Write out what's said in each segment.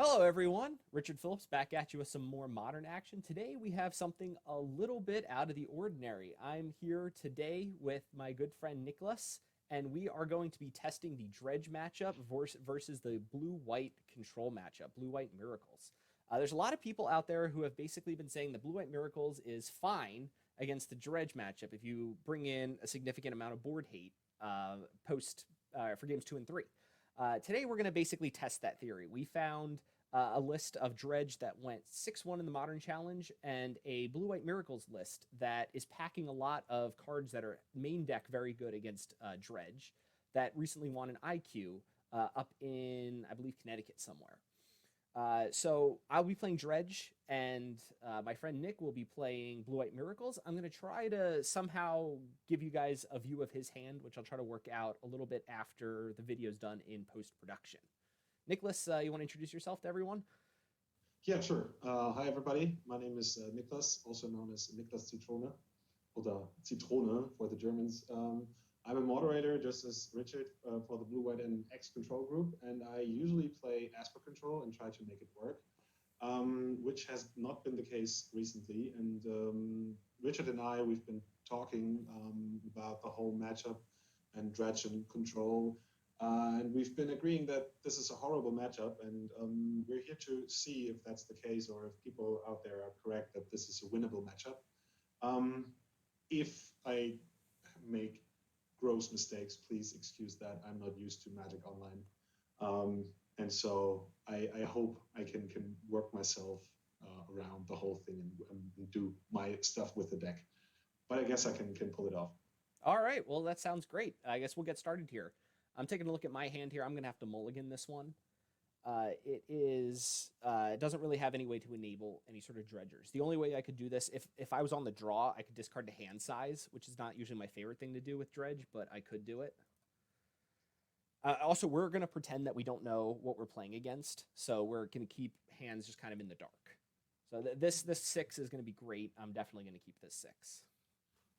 Hello, everyone. Richard Phillips back at you with some more modern action. Today we have something a little bit out of the ordinary. I'm here today with my good friend Niklas, and we are going to be testing the Dredge matchup versus the blue-white control matchup, blue-white miracles. There's a lot of people out there who have basically been saying the blue-white miracles is fine against the Dredge matchup if you bring in a significant amount of board hate post for games 2 and 3. Today, we're going to basically test that theory. We found a list of Dredge that went 6-1 in the Modern Challenge and a Blue White Miracles list that is packing a lot of cards that are main deck very good against Dredge that recently won an IQ up in, I believe, Connecticut somewhere. So I'll be playing Dredge, and my friend Nick will be playing Blue White Miracles. I'm going to try to somehow give you guys a view of his hand, which I'll try to work out a little bit after the video's done in post-production. Nicholas, you want to introduce yourself to everyone? Yeah, sure. Hi, everybody. My name is Niklas, also known as Niklas Zitrone, oder Zitrone for the Germans. I'm a moderator, just as Richard, for the Blue, White, and X Control group, and I usually play Asper Control and try to make it work, which has not been the case recently. And Richard and I, we've been talking about the whole matchup and Dredge and Control, and we've been agreeing that this is a horrible matchup, and we're here to see if that's the case or if people out there are correct that this is a winnable matchup. If I make gross mistakes, please excuse that. I'm not used to Magic Online. And so I hope I can work myself around the whole thing and do my stuff with the deck. But I guess I can pull it off. All right, well, that sounds great. I guess we'll get started here. I'm taking a look at my hand here. I'm going to have to mulligan this one. It doesn't really have any way to enable any sort of dredgers. The only way I could do this, if I was on the draw, I could discard the hand size, which is not usually my favorite thing to do with dredge, but I could do it. Also, we're going to pretend that we don't know what we're playing against, so we're going to keep hands just kind of in the dark. So this 6 is going to be great. I'm definitely going to keep this 6.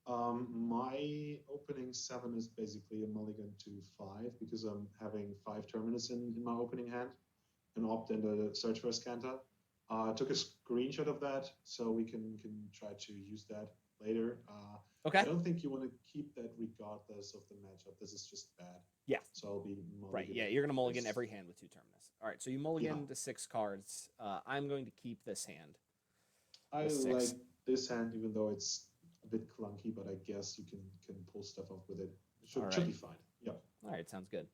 My opening 7 is basically a mulligan to 5 because I'm having 5 terminus in my opening hand and opt in the search for a Scanta. I took a screenshot of that so we can try to use that later. Okay. I don't think you want to keep that regardless of the matchup. This is just bad. Yeah. So I'll be mulligan. Right. Yeah, you're going to mulligan every hand with 2 terminus. All right, so you mulligan the 6 cards. I'm going to keep this hand. I like this hand, even though it's a bit clunky, but I guess you can pull stuff off with it. Should be fine. Yeah. All right, sounds good.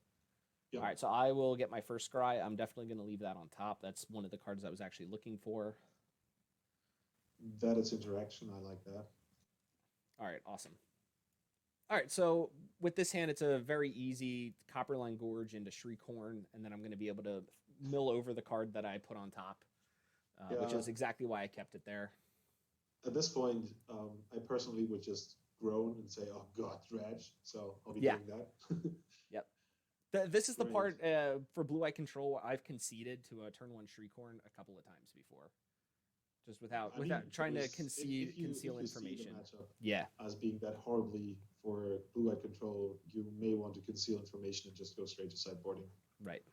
Yeah. All right, so I will get my first scry. I'm definitely going to leave that on top. That's one of the cards I was actually looking for. That it's interaction. I like that. All right, awesome. All right, so with this hand, it's a very easy Copperline Gorge into Shriekhorn, and then I'm going to be able to mill over the card that I put on top, which is exactly why I kept it there. At this point, I personally would just groan and say, "Oh God, Dredge!" So I'll be doing that. Yep. This is the part for Blue-Eye Control I've conceded to a turn 1 Shriekhorn a couple of times before, just without trying to conceal information. Yeah. As being that horribly for Blue-Eye Control, you may want to conceal information and just go straight to sideboarding. Right.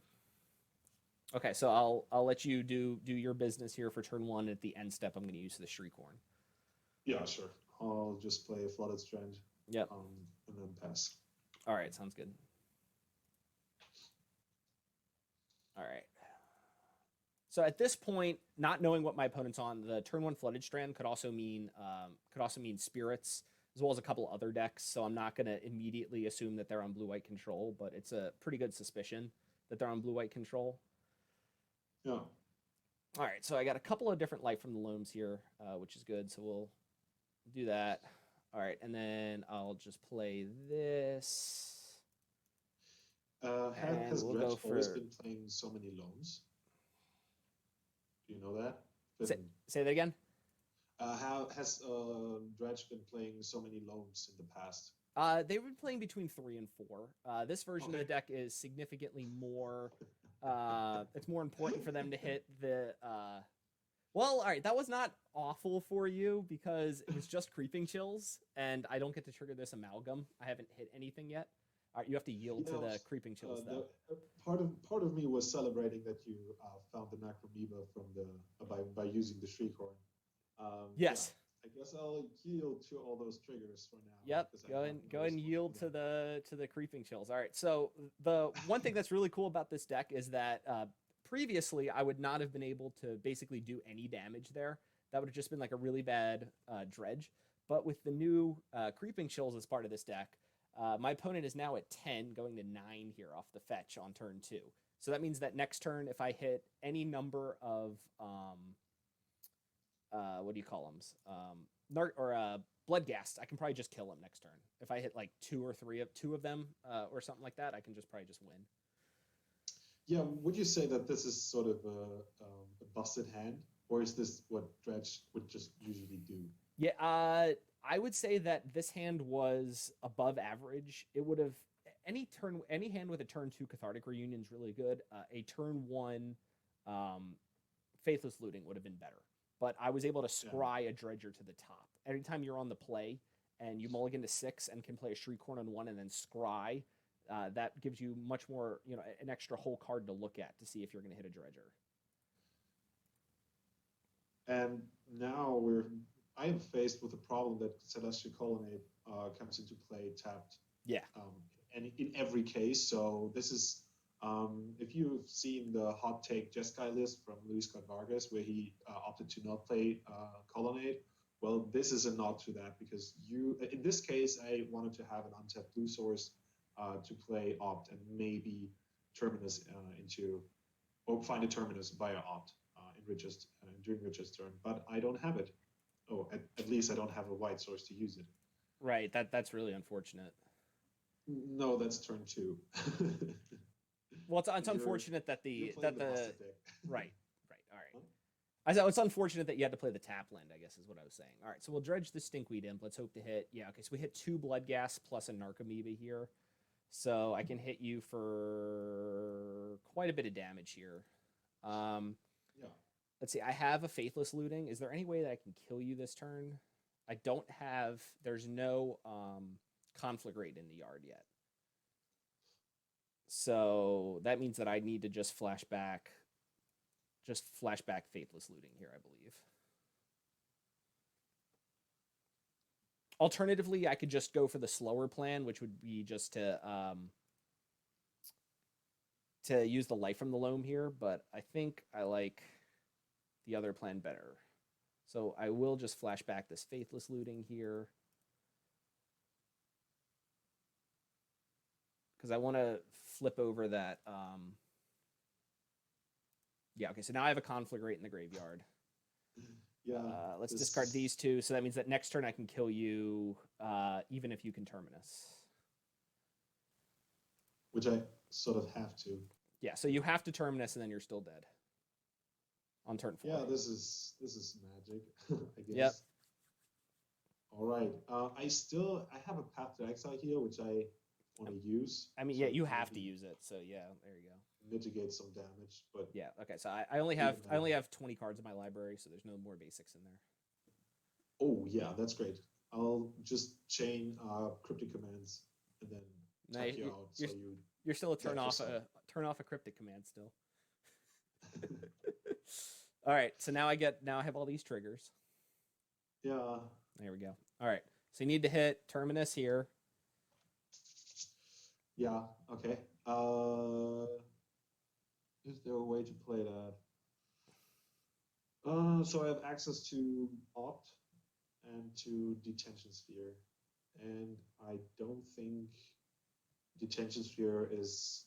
Okay, so I'll let you do your business here for turn 1. At the end step, I'm going to use the Shriekhorn. Yeah, sure. I'll just play a Flooded Strand. Yep. And then pass. All right, sounds good. All right. So at this point, not knowing what my opponent's on, the turn 1 Flooded Strand could also mean spirits, as well as a couple other decks. So I'm not going to immediately assume that they're on Blue-White Control, but it's a pretty good suspicion that they're on Blue-White Control. Yeah. All right, so I got a couple of different Light from the Loams here, which is good. So we'll do that. All right, and then I'll just play this. Has Dredge always been playing so many loans? Do you know that? Say that again? How has Dredge been playing so many loans in the past? They've been playing between 3 and 4. This version of the deck is significantly more. It's more important for them to hit the. Well, all right, that was not awful for you because it was just Creeping Chills, and I don't get to trigger this Amalgam. I haven't hit anything yet. All right, you have to yield to Yeah, the creeping chills though. part of me was celebrating that you found the macromoeba from the by using the Shriekhorn. Yeah, Yes. I guess I'll yield to all those triggers for now Yep. because I Go have and no go and resolution yield for them. to the creeping chills. All right. So the one thing that's really cool about this deck is that previously I would not have been able to basically do any damage there. That would have just been like a really bad dredge. But with the new creeping chills as part of this deck, my opponent is now at 10, going to 9 here off the fetch on turn 2. So that means that next turn, if I hit any number of what do you call them? Bloodghast, I can probably just kill him next turn. If I hit like 2 or 3 of 2 of them or something like that, I can just probably just win. Yeah, would you say that this is sort of a busted hand, or is this what Dredge would just usually do? Yeah, I would say that this hand was above average. It would have any hand with a turn 2 Cathartic Reunion is really good. A turn 1 Faithless Looting would have been better. But I was able to scry a Dredger to the top. Anytime you're on the play and you mulligan to 6 and can play a Shriekhorn on 1 and then scry, that gives you much more, an extra whole card to look at to see if you're going to hit a Dredger. And now I am faced with a problem that Celestial Colonnade comes into play tapped. Yeah. And in every case, so this is if you've seen the hot take Jeskai list from Luis Scott Vargas, where he opted to not play Colonnade, well, this is a nod to that because in this case, I wanted to have an untapped blue source to play Opt and maybe Terminus or find a Terminus via Opt during Richard's turn, but I don't have it. Oh, at least I don't have a white source to use it. Right, that's really unfortunate. No, that's turn 2. Well, it's unfortunate that the right, all right. Huh? It's unfortunate that you had to play the tap land, I guess is what I was saying. All right, so we'll dredge the Stinkweed Imp. Let's hope to hit. Yeah, okay, so we hit 2 Bloodghast plus a Narcomoeba here. So I can hit you for quite a bit of damage here. Yeah. Let's see, I have a Faithless Looting. Is there any way that I can kill you this turn? I don't have, there's no Conflict Rate in the yard yet. So that means that I need to just flashback Faithless Looting here, I believe. Alternatively, I could just go for the slower plan, which would be just to use the Life from the Loam here, but I think I like the other plan better. So I will just flash back this Faithless Looting here. Because I want to flip over that. Yeah, okay, so now I have a Conflict Rate in the graveyard. Yeah. Let's discard these 2. So that means that next turn I can kill you, even if you can Terminus. Which I sort of have to. Yeah, so you have to Terminus and then you're still dead. On turn 4. Yeah, this is magic, I guess. Yep. All right. I have a Path to Exile here, which I want to use. I mean, so yeah, you have to use it. So yeah, there you go. Mitigate some damage, but yeah. Okay, so I only have 20 cards in my library, so there's no more basics in there. Oh yeah, that's great. I'll just chain cryptic commands and then tuck you out. You're still a turn off a cryptic command still. All right, so now I have all these triggers. Yeah. There we go. All right, so you need to hit Terminus here. Yeah. Okay. Is there a way to play that? So I have access to Opt and to Detention Sphere, and I don't think Detention Sphere is.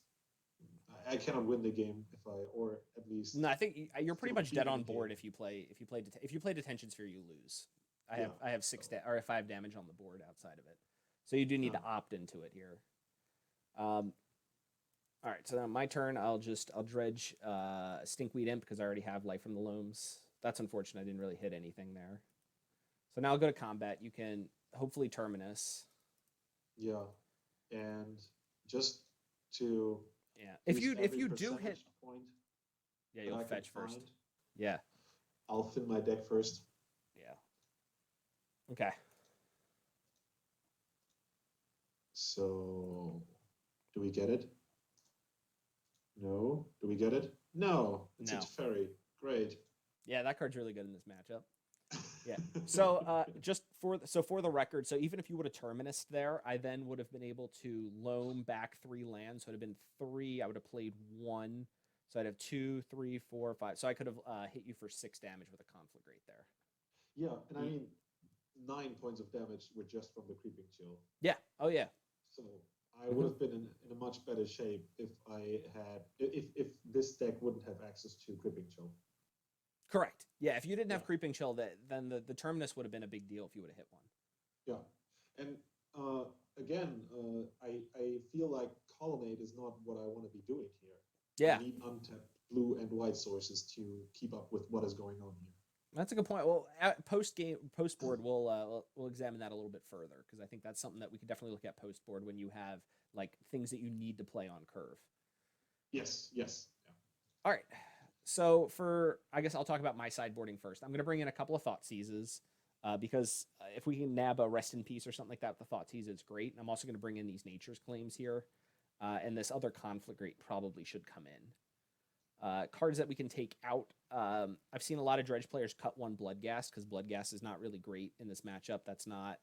I cannot win the game or at least. No, I think you're pretty much dead on board if you play Detention Sphere, you lose. I have 5 damage on the board outside of it, so you do need to opt into it here. All right, so now my turn. I'll dredge Stinkweed Imp because I already have Life from the Loams. That's unfortunate. I didn't really hit anything there. So now I'll go to combat. You can hopefully Terminus. Yeah, and just to if you do hit point, you'll fetch first. Yeah, I'll thin my deck first. Yeah. Okay. So Do we get it? No. Do we get it? No. It's No. a Teferi. Great. Yeah, that card's really good in this matchup. Yeah. So for the record, so even if you would have Terminus there, I then would have been able to loam back 3 lands. So it would have been 3. I would have played 1. So I'd have 2, 3, 4, 5. So I could have hit you for 6 damage with a Conflagrate there. Yeah, and I mean, 9 points of damage were just from the Creeping Chill. Yeah. Oh yeah. So I would have been in a much better shape if I had if this deck wouldn't have access to Creeping Chill. Correct. Yeah, if you didn't have Creeping Chill, then the Terminus would have been a big deal if you would have hit one. Yeah, and again, I feel like Colonnade is not what I want to be doing here. Yeah. I need untapped blue and white sources to keep up with what is going on here. That's a good point. Well, post board, we'll examine that a little bit further because I think that's something that we could definitely look at post board when you have like things that you need to play on curve. Yes. Yeah. All right. So I guess I'll talk about my sideboarding first. I'm going to bring in a couple of Thought Seizes because if we can nab a Rest in Peace or something like that with the Thought Seize, it's great. And I'm also going to bring in these Nature's Claims here. And this other Conflagrate probably should come in. Cards that we can take out. I've seen a lot of Dredge players cut 1 Bloodghast because Bloodghast is not really great in this matchup. That's not...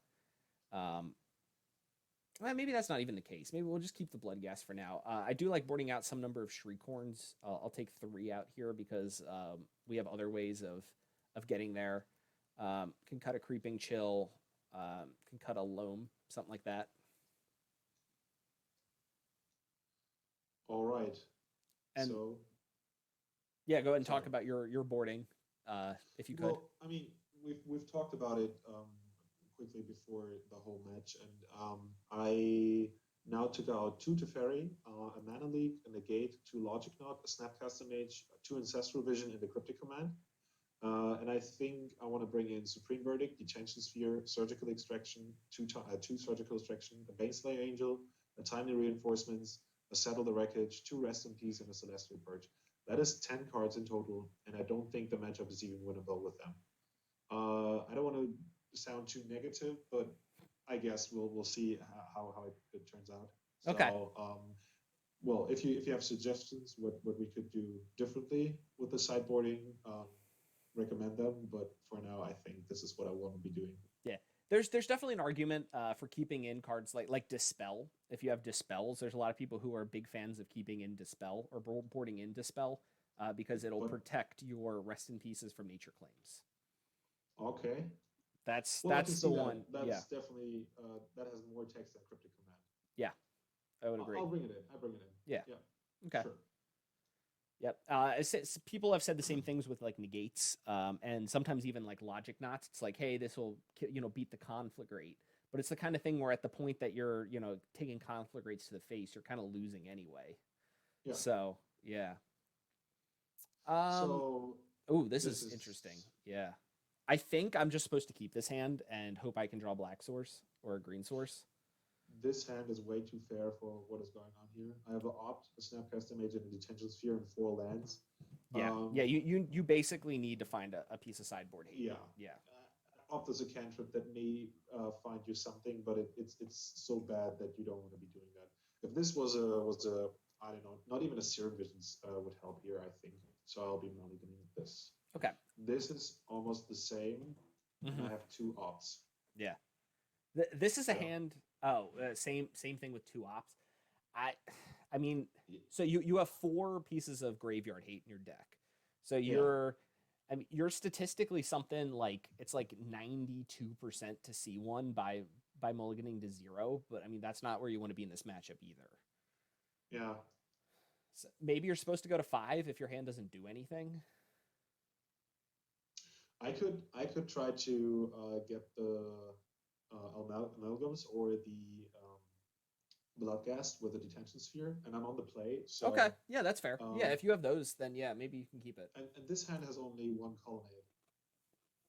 maybe that's not even the case. Maybe we'll just keep the Bloodghast for now. I do like boarding out some number of Shriekhorns. I'll take 3 out here because we have other ways of getting there. Can cut a Creeping Chill. Can cut a Loam, something like that. All right. And so, yeah, go ahead and talk about your boarding, if you could. Well, I mean, we've talked about it quickly before the whole match, and I now took out 2 Teferi, a Mana Leak, a Negate, 2 Logic Knot, a Snapcaster Mage, 2 Ancestral Vision, and a Cryptic Command. And I think I want to bring in Supreme Verdict, Detention Sphere, Surgical Extraction, 2 Surgical Extraction, a Baneslayer Angel, a Timely Reinforcements, a Settle the Wreckage, 2 Rest in Peace, and a Celestial Purge. That is 10 cards in total, and I don't think the matchup is even winnable with them. I don't want to sound too negative, but I guess we'll see how it turns out. Okay. So, well, if you have suggestions what we could do differently with the sideboarding, recommend them. But for now, I think this is what I want to be doing. Yeah. There's definitely an argument for keeping in cards like Dispel. If you have Dispels, there's a lot of people who are big fans of keeping in Dispel or boarding in Dispel because it'll protect your Rest in Pieces from Nature Claims. Okay. That's the one. That's definitely that has more text than Cryptic Command. Yeah, I would agree. I'll bring it in. I bring it in. Yeah. Okay. Sure. Yep. People have said the same things with like negates, and sometimes even like Logic Knots. It's like, hey, this will beat the Conflagrate, but it's the kind of thing where at the point that you're taking Conflagrates to the face, you're kind of losing anyway. Yeah. So yeah. This is interesting. Yeah. I think I'm just supposed to keep this hand and hope I can draw black source or a green source. This hand is way too fair for what is going on here. I have an Opt, a Snapcaster Mage, and a Detention Sphere, and 4 lands. Yeah, you basically need to find a piece of sideboard hate. Yeah. Opt is a cantrip that may find you something, but it's so bad that you don't want to be doing that. If this was a I don't know, not even a Serum Visions would help here, I think. So I'll be mulliganing this. Okay. This is almost the same. Mm-hmm. I have 2 Opts. Yeah. This is a hand. Same thing with 2 Ops. I mean, so you have 4 pieces of graveyard hate in your deck. So you're statistically something like it's like 92% to see one by mulliganing to 0. But I mean, that's not where you want to be in this matchup either. Yeah. So maybe you're supposed to go to 5 if your hand doesn't do anything. I could try to get the amalgams or the Bloodghast with the Detention Sphere, and I'm on the play. So, okay, yeah, that's fair. If you have those, then yeah, maybe you can keep it. And this hand has only 1 Colonnade,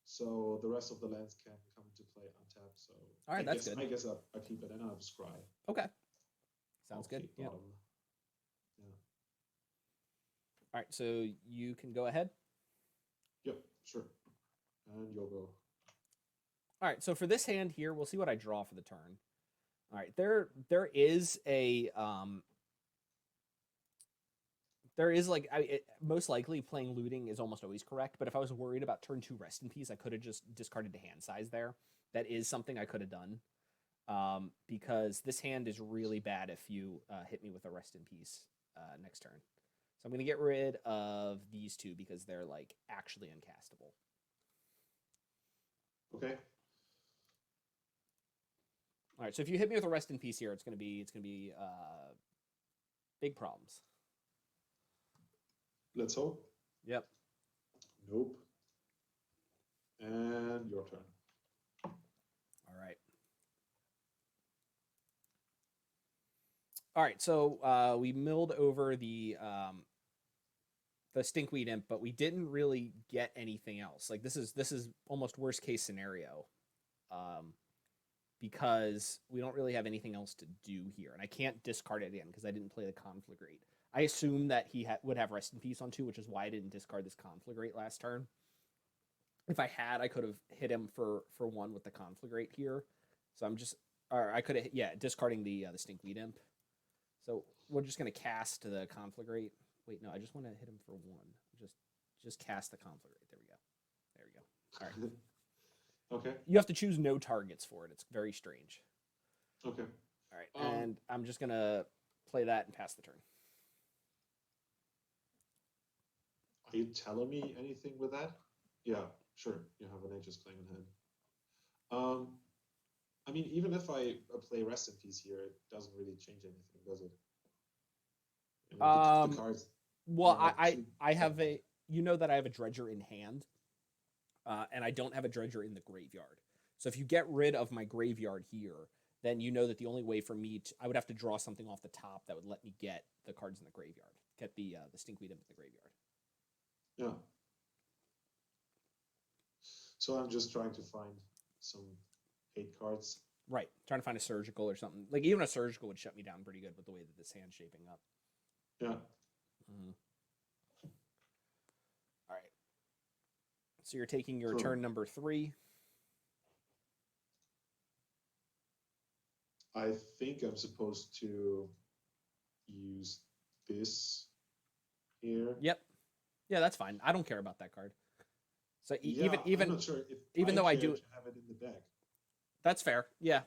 so the rest of the lands can come into play untapped. So all right, that's good. I guess I'll keep it, and I'll have Scry. Okay, sounds good. Yeah. All right, so you can go ahead. Yep, sure. And you'll go. All right, so for this hand here, we'll see what I draw for the turn. All right, there is a There is like most likely playing looting is almost always correct, but if I was worried about turn 2 rest in peace, I could have just discarded the hand size there. That is something I could have done. Because this hand is really bad if you hit me with a rest in peace next turn. So I'm going to get rid of these two because they're like actually uncastable. Okay. All right, so if you hit me with a rest in peace here, it's going to be big problems. Let's hope. Yep. Nope. And your turn. All right. All right, so we milled over the stinkweed imp, but we didn't really get anything else. Like this is almost worst case scenario, because we don't really have anything else to do here, and I can't discard it again because I didn't play the Conflagrate. I assumed that he would have rest in peace on 2, which is why I didn't discard this Conflagrate last turn. If I had, I could have hit him for 1 with the Conflagrate here. So I could have discarding the stinkweed imp. So we're just gonna cast the Conflagrate. Wait, no, I just want to hit him for 1. Just cast the Conflagrate. There we go. All right. Okay. You have to choose no targets for it. It's very strange. Okay. All right, and I'm just gonna play that and pass the turn. Are you telling me anything with that? Yeah, sure. You have an Nature's Claim in hand. I mean, even if I play Rest in Peace here, it doesn't really change anything, does it? I mean, the cards. Well, I have a, you know that I have a Dredger in hand, and I don't have a Dredger in the graveyard. So if you get rid of my graveyard here, then you know that the only way for me I would have to draw something off the top that would let me get the cards in the graveyard, get the stinkweed into the graveyard. Yeah. So I'm just trying to find some hate cards. Right, trying to find a surgical or something. Like even a surgical would shut me down pretty good with the way that this hand's shaping up. Yeah. Mm-hmm. All right. So you're taking your turn number 3. I think I'm supposed to use this here. Yep. Yeah, that's fine. I don't care about that card. So even I'm not sure if even though I do to have it in the deck. That's fair. Yeah.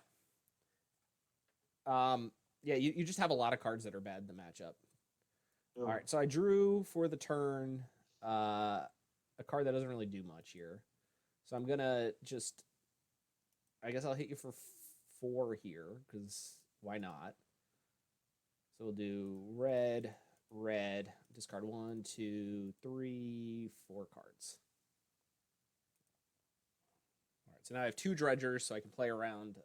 Yeah, you just have a lot of cards that are bad in the matchup. Oh. All right, so I drew for the turn a card that doesn't really do much here. So I'm gonna just, I guess I'll hit you for 4 here because why not? So we'll do red, discard 1, 2, 3, 4 cards. All right, so now I have 2 dredgers, so I can play around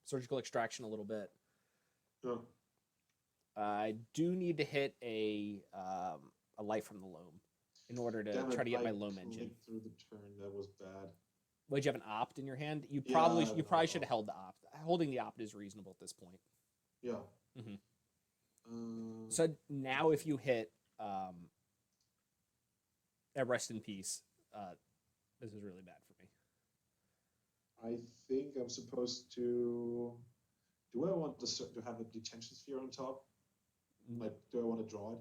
surgical extraction a little bit. Oh. I do need to hit a life from the loam in order to try to get my loam engine. Through the turn, that was bad. Would you have an opt in your hand? You probably should have held the opt. Holding the opt is reasonable at this point. Yeah. Mm-hmm. So now, if you hit a rest in peace, this is really bad for me. I think I'm supposed to. Do I want to have a detention sphere on top? Like, do I want to draw it?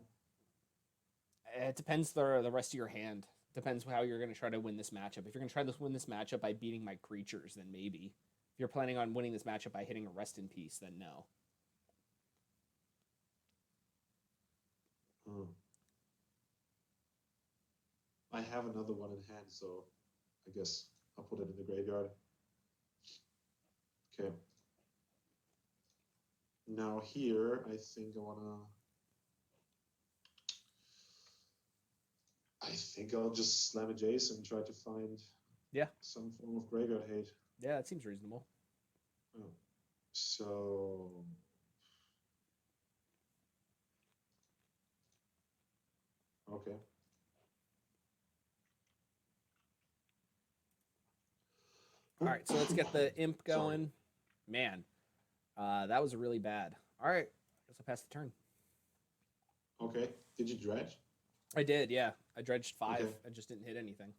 It depends the rest of your hand. Depends how you're going to try to win this matchup. If you're going to try to win this matchup by beating my creatures, then maybe. If you're planning on winning this matchup by hitting a rest in peace, then no. I have another one in hand, so I guess I'll put it in the graveyard. Okay. Now here, I think I'll just slam a Jace and try to find some form of graveyard hate. Yeah, that seems reasonable. Oh. So okay. All right, so let's get the imp going. Sorry. Man, that was really bad. All right, I guess I'll pass the turn. Okay. Did you dredge? I did, yeah. I dredged 5. Okay. I just didn't hit anything.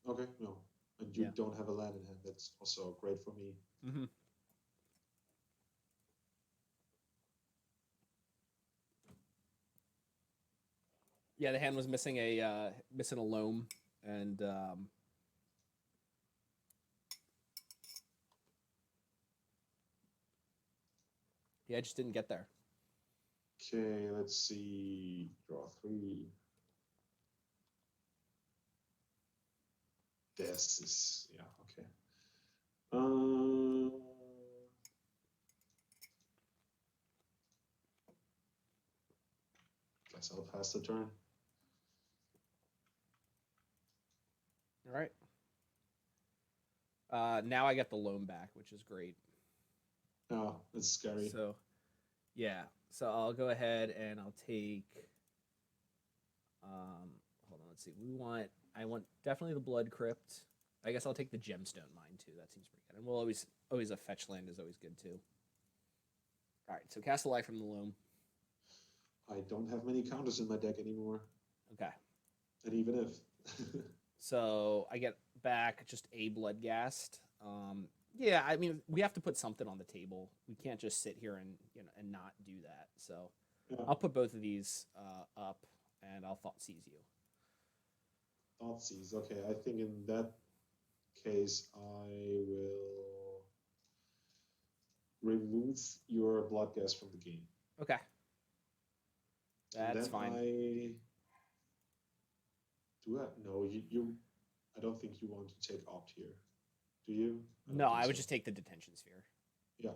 Okay, no. And you don't have a land in hand. That's also great for me. Mm-hmm. Yeah, the hand was missing a loam, and yeah, I just didn't get there. Okay, let's see. Draw 3. This is, yeah, okay. Guess I'll pass the turn. All right. Now I get the loam back, which is great. Oh, it's scary. So, yeah. So I'll go ahead and I'll take. Hold on. Let's see. I want definitely the blood crypt. I guess I'll take the gemstone mine too. That seems pretty good. And we'll always a fetch land is always good too. All right. So cast a life from the loam. I don't have many counters in my deck anymore. Okay. And even if. So I get back just a bloodghast. Yeah, I mean we have to put something on the table. We can't just sit here and and not do that. So Yeah. I'll put both of these up, and I'll thought seize you. Thought seize. Okay, I think in that case I will remove your bloodghast from the game. Okay, that's fine. No, you. I don't think you want to take opt here. Do you? No, I would just take the detention sphere. Yeah.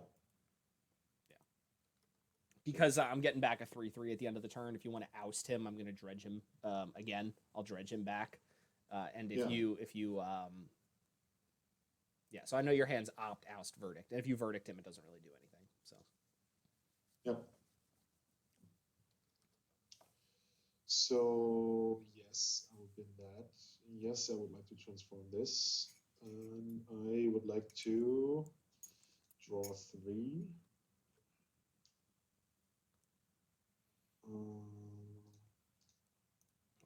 Because I'm getting back a 3/3 at the end of the turn. If you want to oust him, I'm going to dredge him again. I'll dredge him back. And if you so I know your hand's opt, oust, verdict. And if you verdict him, it doesn't really do anything. So. Yep. So yes, I will bin that. Yes, I would like to transform this. And I would like to draw 3. All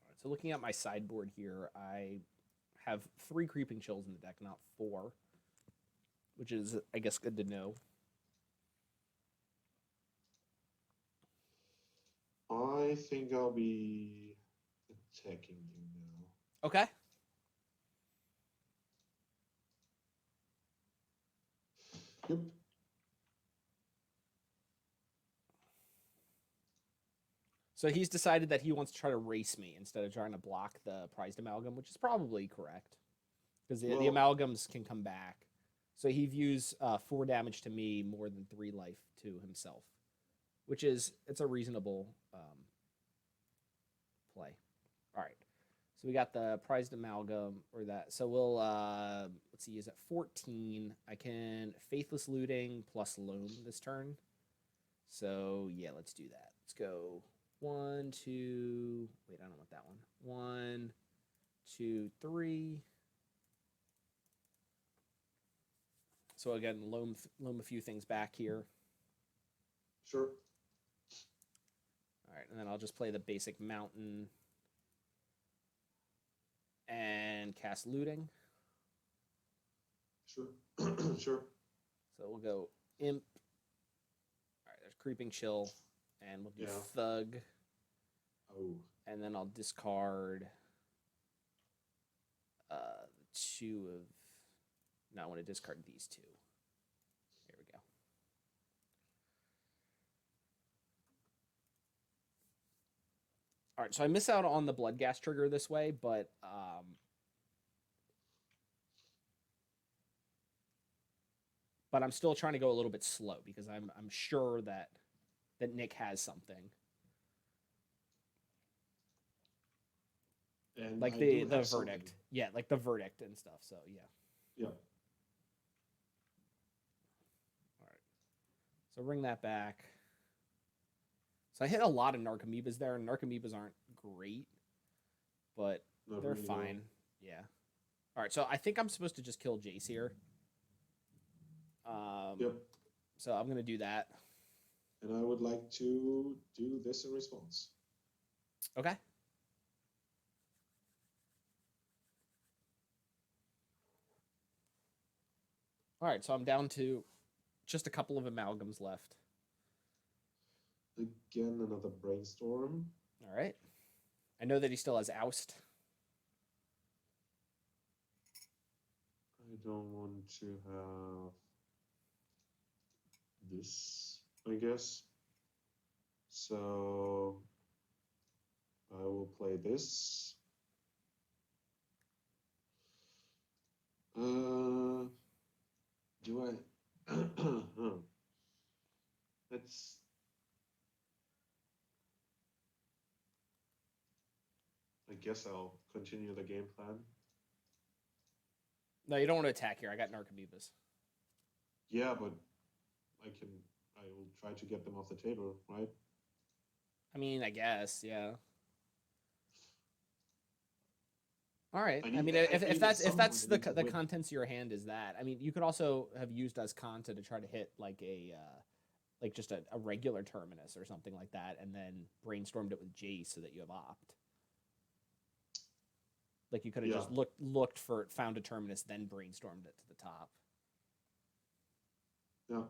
right, so looking at my sideboard here, I have 3 creeping chills in the deck, not 4, which is, I guess, good to know. I think I'll be attacking you now. Okay. Yep. So he's decided that he wants to try to race me instead of trying to block the prized amalgam, which is probably correct. Because the amalgams can come back. So he views 4 damage to me more than 3 life to himself. Which is, it's a reasonable play. All right. So we got the prized amalgam, or that. So we'll, let's see, is at 14. I can Faithless Looting plus Loam this turn. So, yeah, let's do that. Let's go 1, 2, wait, I don't want that one. 1, 2, 3. So again, loam a few things back here. Sure. All right, and then I'll just play the basic mountain and cast looting. Sure. Sure. So we'll go imp. All right, there's creeping chill, and we'll do thug. Oh. And then I'll discard 2 of. No, I want to discard these 2. Here we go. All right, so I miss out on the bloodghast trigger this way, but I'm still trying to go a little bit slow because I'm sure that Nick has something. And like the verdict. Yeah, like the verdict and stuff. So yeah. Yeah. All right. So bring that back. So I hit a lot of Narcomoebas there, and Narcomoebas aren't great, but they're fine. Yeah. All right, so I think I'm supposed to just kill Jace here. Yep. So I'm going to do that. And I would like to do this in response. Okay. All right, so I'm down to just a couple of amalgams left. Again, another brainstorm. All right. I know that he still has Oust. I don't want to have this, I guess. So I will play this. Do I? Let's. I guess I'll continue the game plan. No, you don't want to attack here. I got Narcomoebas. Yeah, but I will try to get them off the table, right? I mean, I guess, yeah. All right. I mean, if that's the contents of your hand is that. I mean, you could also have used as Kanta to try to hit like just a regular Terminus or something like that, and then brainstormed it with Jace so that you have Opt. Like you could have just found a Terminus, then brainstormed it to the top. Yeah.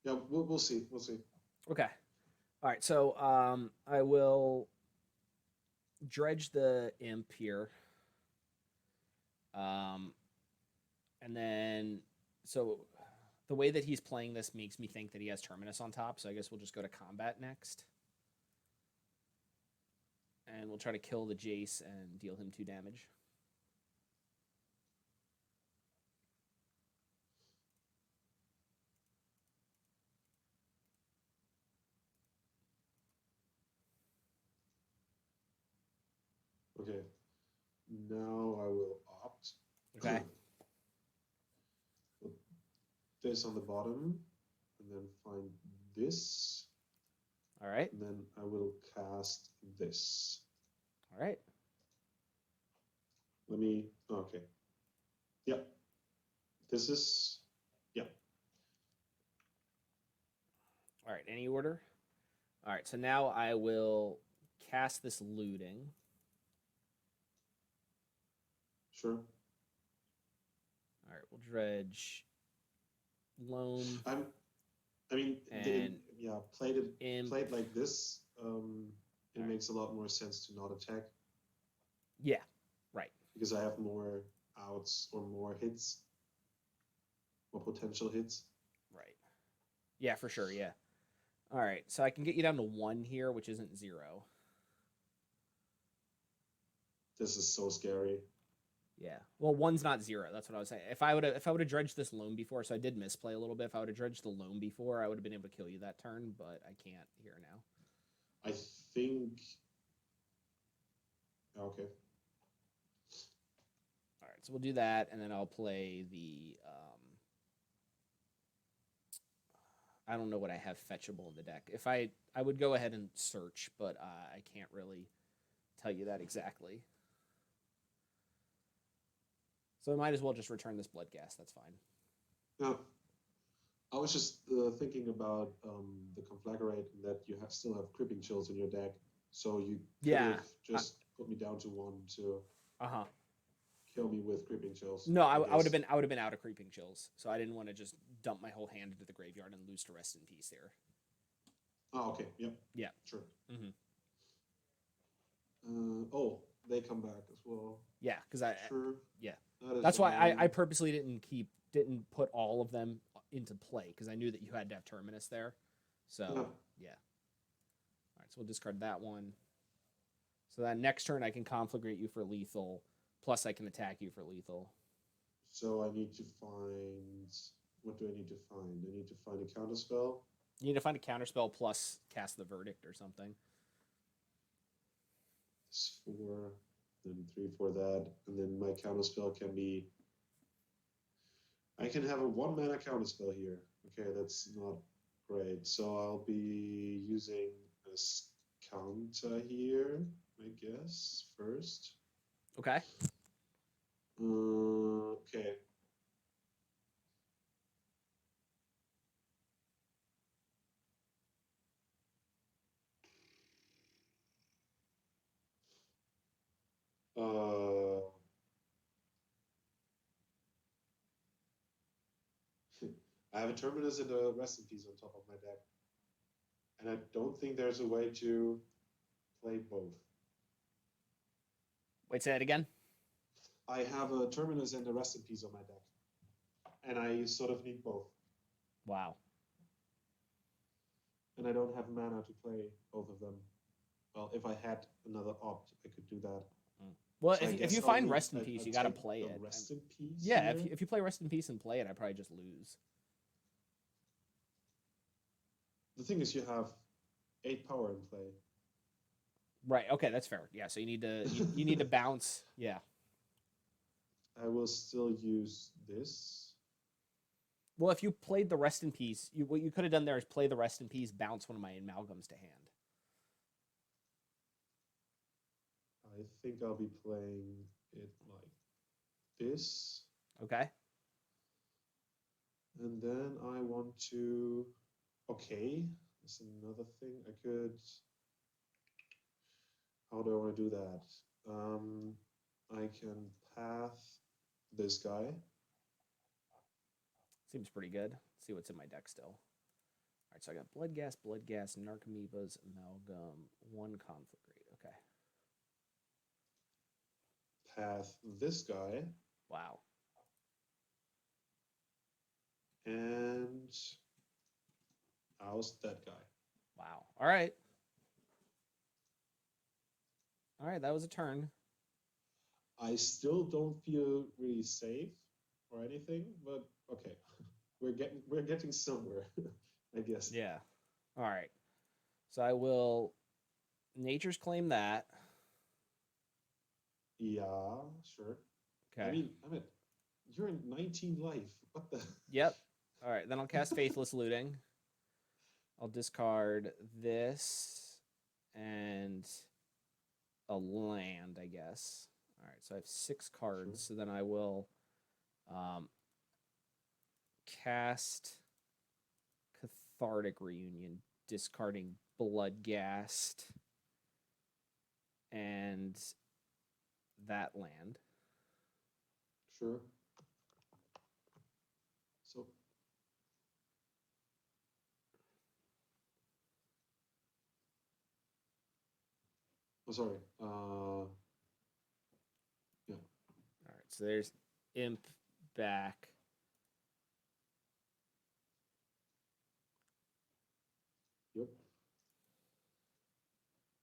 Yeah, we'll see. We'll see. Okay. All right. So I will dredge the imp here. And then so the way that he's playing this makes me think that he has Terminus on top. So I guess we'll just go to combat next. And we'll try to kill the Jace and deal him 2 damage. Okay. Now I will opt. Okay. Put this on the bottom, and then find this. All right. And then I will cast this. All right. Let me. Okay. Yeah. This is. Yeah. All right. Any order? All right. So now I will cast this looting. Sure. All right. We'll dredge loam. Played like this. It makes a lot more sense to not attack. Yeah. Right. Because I have more outs or more hits, more potential hits. Right. Yeah, for sure. Yeah. All right. So I can get you down to 1 here, which isn't 0. This is so scary. Yeah. Well, 1's not 0. That's what I was saying. If I would have dredged this loam before, so I did misplay a little bit. If I would have dredged the loam before, I would have been able to kill you that turn, but I can't here now. I think. Okay. All right. So we'll do that, and then I'll play the. I don't know what I have fetchable in the deck. If I would go ahead and search, but I can't really tell you that exactly. So I might as well just return this Bloodghast. That's fine. Yeah. I was just thinking about the Conflagrate and that you still have Cripping Chills in your deck. So you could have just put me down to 1 to kill me with Cripping Chills. No, I would have been out of Creeping Chills. So I didn't want to just dump my whole hand into the graveyard and lose to Rest in Peace there. Oh, okay. Yep. Yeah. Sure. Mm-hmm. They come back as well. Yeah, because Sure. Yeah. That's why I purposely didn't put all of them into play, because I knew that you had to have Terminus there. So yeah. All right, so we'll discard that one. So that next turn I can conflagrate you for lethal, plus I can attack you for lethal. So I need to find. What do I need to find? I need to find a counterspell. You need to find a counterspell plus cast the Verdict or something. It's 4, then 3 for that, and then my counterspell can be. I can have a 1-mana counterspell here. Okay, that's not great. So I'll be using a counter here, I guess, first. Okay. Okay. I have a Terminus and a Rest in Peace on top of my deck. And I don't think there's a way to play both. Wait, say that again. I have a Terminus and a Rest in Peace on my deck, and I sort of need both. Wow. And I don't have mana to play both of them. Well, if I had another opt, I could do that. Well, So if you find Rest in Peace, you got to play it. Rest in Peace. Yeah, if you play Rest in Peace and play it, I probably just lose. The thing is, you have 8 power in play. Right. Okay, that's fair. Yeah. So you need to you need to bounce. Yeah. I will still use this. Well, if you played the Rest in Peace, what you could have done there is play the Rest in Peace, bounce one of my amalgams to hand. I think I'll be playing it like this. Okay. And then I want to. Okay, that's another thing. I could. How do I want to do that? I can path this guy. Seems pretty good. Let's see what's in my deck still. All right, so I got Blood Gas, Narcomoebas, Amalgam, 1 Conflagrate. Okay. Path this guy. Wow. And oust that guy. Wow. All right. All right, that was a turn. I still don't feel really safe or anything, but okay. We're getting somewhere, I guess. Yeah. All right. So I will Nature's Claim that. Yeah, sure. Okay. I mean, you're in 19 life. What the? Yep. All right. Then I'll cast Faithless Looting. I'll discard this and a land, I guess. All right. So I have 6 cards. Sure. So then I will cast Cathartic Reunion, discarding Bloodghast and that land. Sure. So. Oh, sorry. Yeah. All right. So there's Imp back. Yep.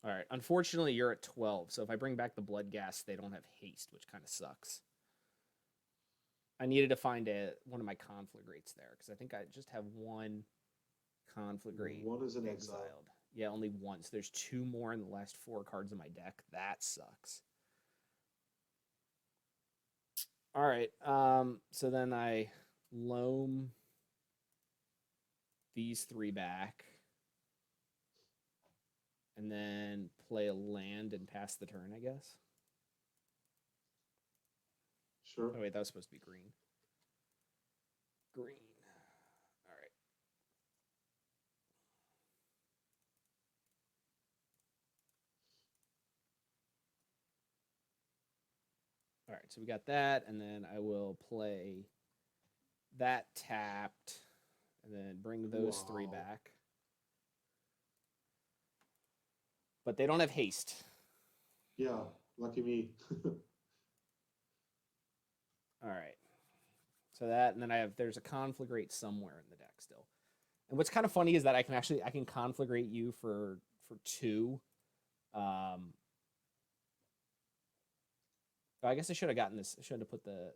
All right. Unfortunately, you're at 12. So if I bring back the Bloodghast, they don't have haste, which kind of sucks. I needed to find one of my Conflagrates there because I think I just have 1 Conflagrate. One is an exiled. exile. Yeah, only 1. So there's 2 more in the last 4 cards in my deck. That sucks. All right. So then I loam these 3 back. And then play a land and pass the turn, I guess. Sure. Oh, wait, that was supposed to be green. Green. All right. All right, so we got that, and then I will play that tapped, and then bring those 3 back. But they don't have haste. Yeah, lucky me. All right. So that, and then there's a Conflagrate somewhere in the deck still. And what's kind of funny is that I can Conflagrate you for 2. I guess I should have gotten this. I should have put the.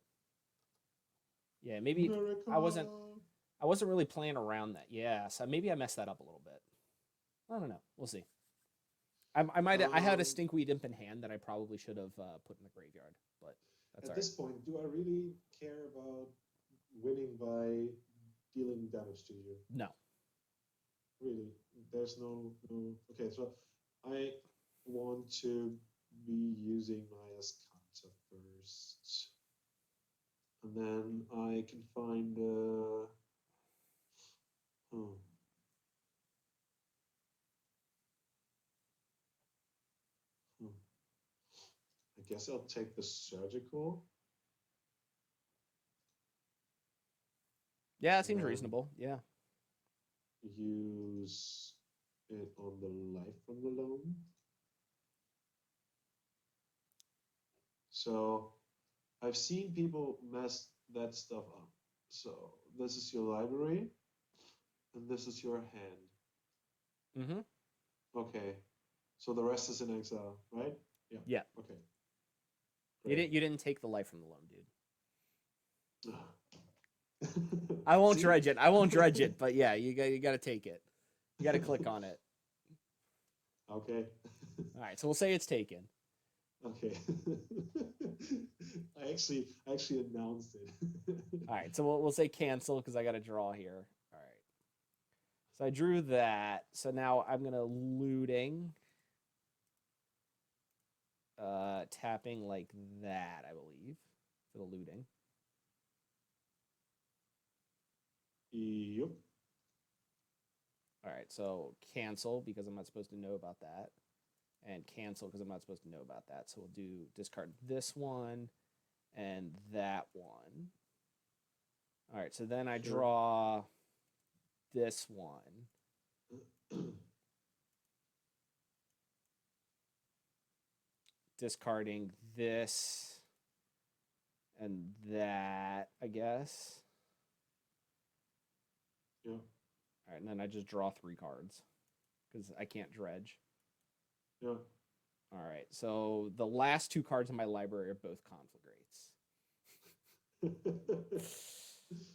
Yeah, maybe America. I wasn't really playing around that. Yeah, so maybe I messed that up a little bit. I don't know. We'll see. I might. I had a Stinkweed Imp in hand that I probably should have put in the graveyard, but that's At this point, do I really care about winning by dealing damage to you? No. Really, there's no. Okay, so I want to be using my Escanta first, and then I can find. I guess I'll take the surgical. Yeah, it seems reasonable. Yeah. Use it on the life from the loan. So I've seen people mess that stuff up. So this is your library, and this is your hand. Mm-hmm. Okay. So the rest is in exile, right? Yeah. Yeah. Okay. You Great. didn't take the life from the loam, dude. I won't See? dredge it. I won't dredge it, but yeah, you got to take it. You got to click on it. Okay. All right, so we'll say it's taken. Okay. I actually announced it. All right, so we'll say cancel because I got to draw here. All right. So I drew that. So now I'm gonna looting, tapping like that, I believe, for the looting. Yep. All right, so cancel because I'm not supposed to know about that, and cancel because I'm not supposed to know about that. So we'll do discard this one and that one. All right, so then I draw this one. Discarding this and that, I guess. Yeah. All right, and then I just draw 3 cards because I can't dredge. Yeah. All right, so the last 2 cards in my library are both conflagrates.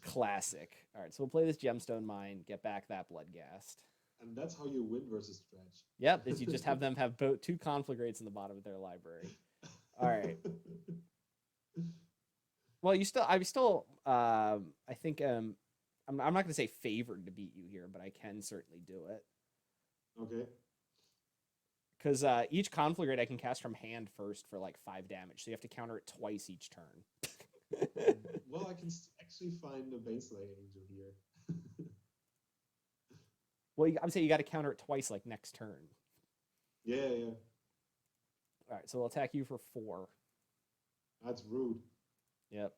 Classic. All right, so we'll play this gemstone mine, get back that bloodghast. And that's how you win versus Dredge. Yep, is you just have them have both 2 conflagrates in the bottom of their library. All right. Well, I think I'm not going to say favored to beat you here, but I can certainly do it. Okay. Because each conflagrate I can cast from hand first for like 5 damage, so you have to counter it twice each turn. Well, I can actually find a Baneslayer Angel here. Well, I'm saying you got to counter it twice, like next turn. Yeah. All right, so we'll attack you for 4. That's rude. Yep.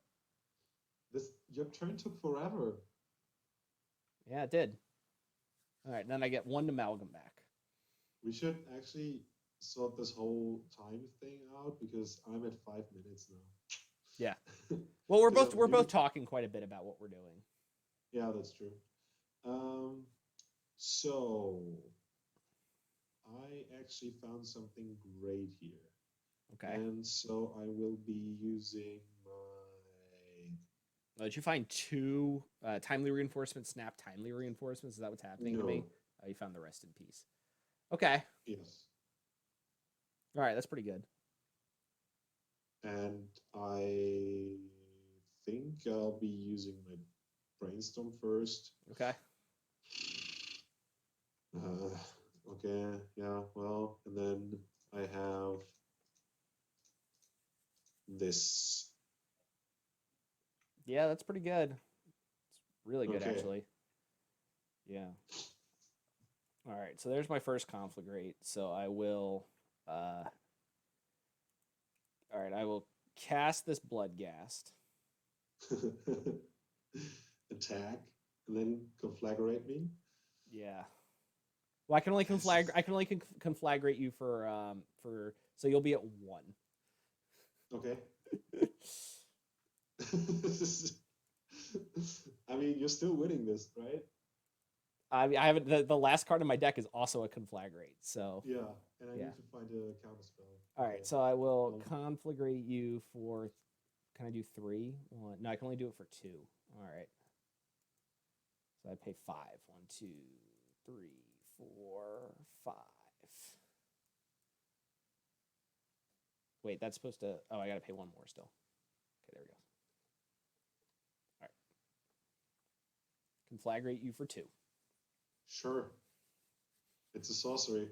Your turn took forever. Yeah, it did. All right, then I get 1 amalgam back. We should actually sort this whole time thing out because I'm at 5 minutes now. Yeah. Well, we're both talking quite a bit about what we're doing. Yeah, that's true. So I actually found something great here. Okay. And so I will be using my. Did you find 2 timely reinforcements, snap timely reinforcements? Is that what's happening to me? Oh, you found the rest in peace. Okay. Yes. All right, that's pretty good. And I think I'll be using my brainstorm first. Okay. Okay, yeah, well, and then I have this. Yeah, that's pretty good. It's really good, Okay. actually. Yeah. All right, so there's my first conflagrate. So I will... all right, I will cast this bloodghast. Attack, and then conflagrate me. Yeah. Well, I can only conflagrate you for so you'll be at 1. Okay. I mean, you're still winning this, right? I haven't. The last card in my deck is also a conflagrate. So yeah, and I need to find a counterspell. All right, so I will conflagrate you for. Can I do 3? 1. No, I can only do it for 2. All right. So I pay 5. 1, 2, 3, 4, 5. Wait, that's supposed to. Oh, I gotta pay 1 more still. Okay, there we go. All right. Conflagrate you for 2. Sure. It's a sorcery.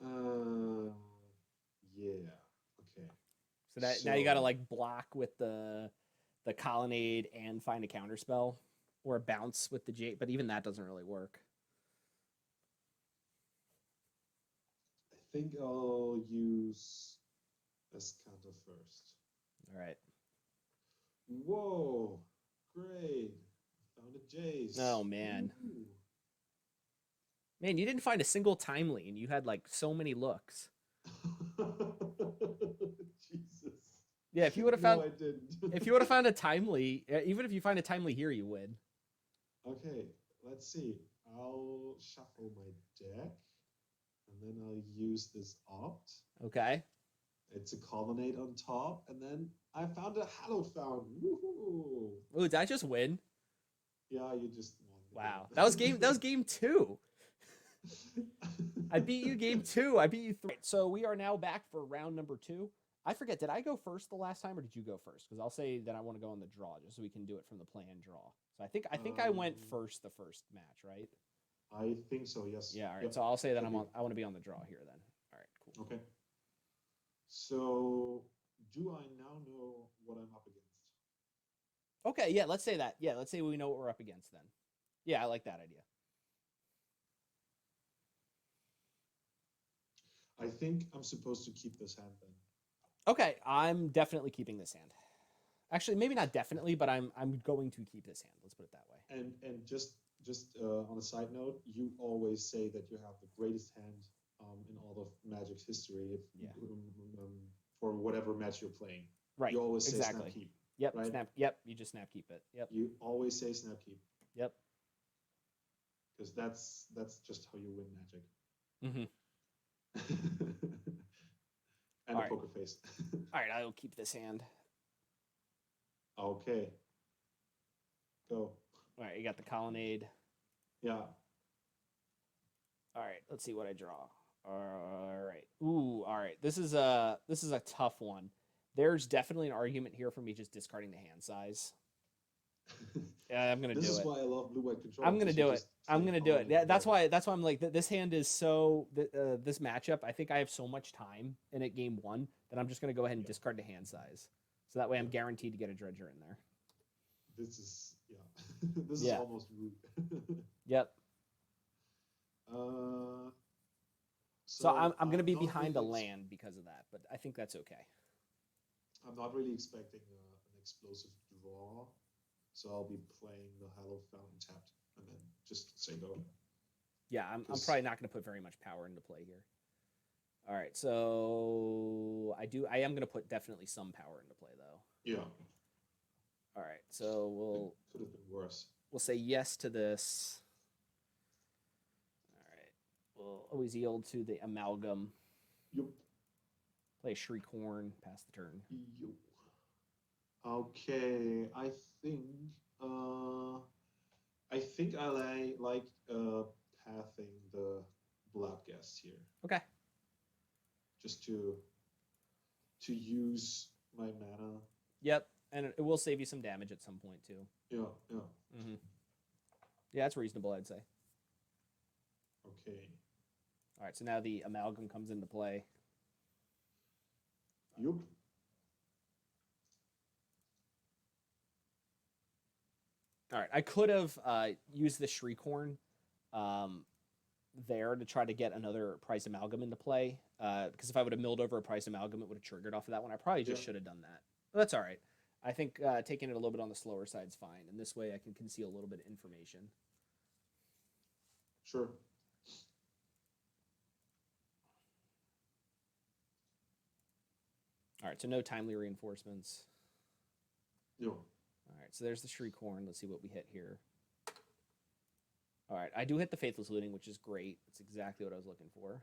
Yeah. Okay. So now you gotta like block with the colonnade and find a counterspell, or bounce with the J, but even that doesn't really work. I think I'll use Escanta first. All right. Whoa! Great. Found a Jace. Oh man. Ooh. Man, you didn't find a single timely, and you had like so many looks. Yeah, if you would have No, found I didn't. if you would have found a timely, even if you find a timely here, you win. Okay, let's see. I'll shuffle my deck, and then I'll use this opt. Okay. It's a colonnade on top, and then I found a hallowed fountain. Woohoo! Ooh, did I just win? Yeah, you just won. Wow. That was game 2. I beat you game 2. I beat you 3. So we are now back for round number 2. I forget, did I go first the last time or did you go first? Because I'll say that I want to go on the draw just so we can do it from the play and draw. So I think I went first the first match, right? I think so, yes. Yeah, all right. Yep. So I'll say that Should I be. want to be on the draw here then. All right, cool. Okay. So, do I now know what I'm up against? Okay, yeah, let's say that. Yeah, let's say we know what we're up against then. Yeah, I like that idea. I think I'm supposed to keep this hand then. Okay, I'm definitely keeping this hand. Actually, maybe not definitely, but I'm going to keep this hand. Let's put it that way. And just on a side note, you always say that you have the greatest hand in all of Magic's history for whatever match you're playing. Right. You always say exactly. snap keep. Yep. Right? Snap. Yep. You just snap keep it. Yep. You always say snap keep. Yep. Because that's just how you win Magic. Mm-hmm. And All a right. poker face. All right, I'll keep this hand. Okay. Go. All right, you got the colonnade. Yeah. All right, let's see what I draw. All right. Ooh, all right. This is a tough one. There's definitely an argument here for me just discarding the hand size. Yeah, I'm gonna do it. This is why I love blue-white control. I'm gonna do it. I'm gonna do it. Yeah, that's why. why I'm like this hand is so this matchup. I think I have so much time in it game 1 that I'm just gonna go ahead and discard the hand size, so that way I'm guaranteed to get a dredger in there. This is this is almost rude. Yep. So I'm gonna be not behind a really land because of that, but I think that's okay. I'm not really expecting an explosive draw, so I'll be playing the Hallowed Fountain tapped and then just say go. Yeah, I'm probably not going to put very much power into play here. All right, so I am going to put definitely some power into play though. Yeah. All right, so It could have been worse. we'll say yes to this. All right, we'll always yield to the amalgam. Yep. Play Shriekhorn, pass the turn. Yep. Okay, I think I like pathing the Bloodghast here. Okay. Just to use my mana. Yep, and it will save you some damage at some point too. Yeah. Mm-hmm. Yeah, that's reasonable, I'd say. Okay. All right, so now the amalgam comes into play. Yep. All right, I could have used the Shriekhorn there to try to get another Price Amalgam into play. Because if I would have milled over a Price Amalgam, it would have triggered off of that one. I probably just should have done that. But that's all right. I think taking it a little bit on the slower side is fine. And this way I can conceal a little bit of information. Sure. All right, so no timely reinforcements. No. All right, so there's the Shriekhorn. Let's see what we hit here. All right, I do hit the Faithless Looting, which is great. That's exactly what I was looking for.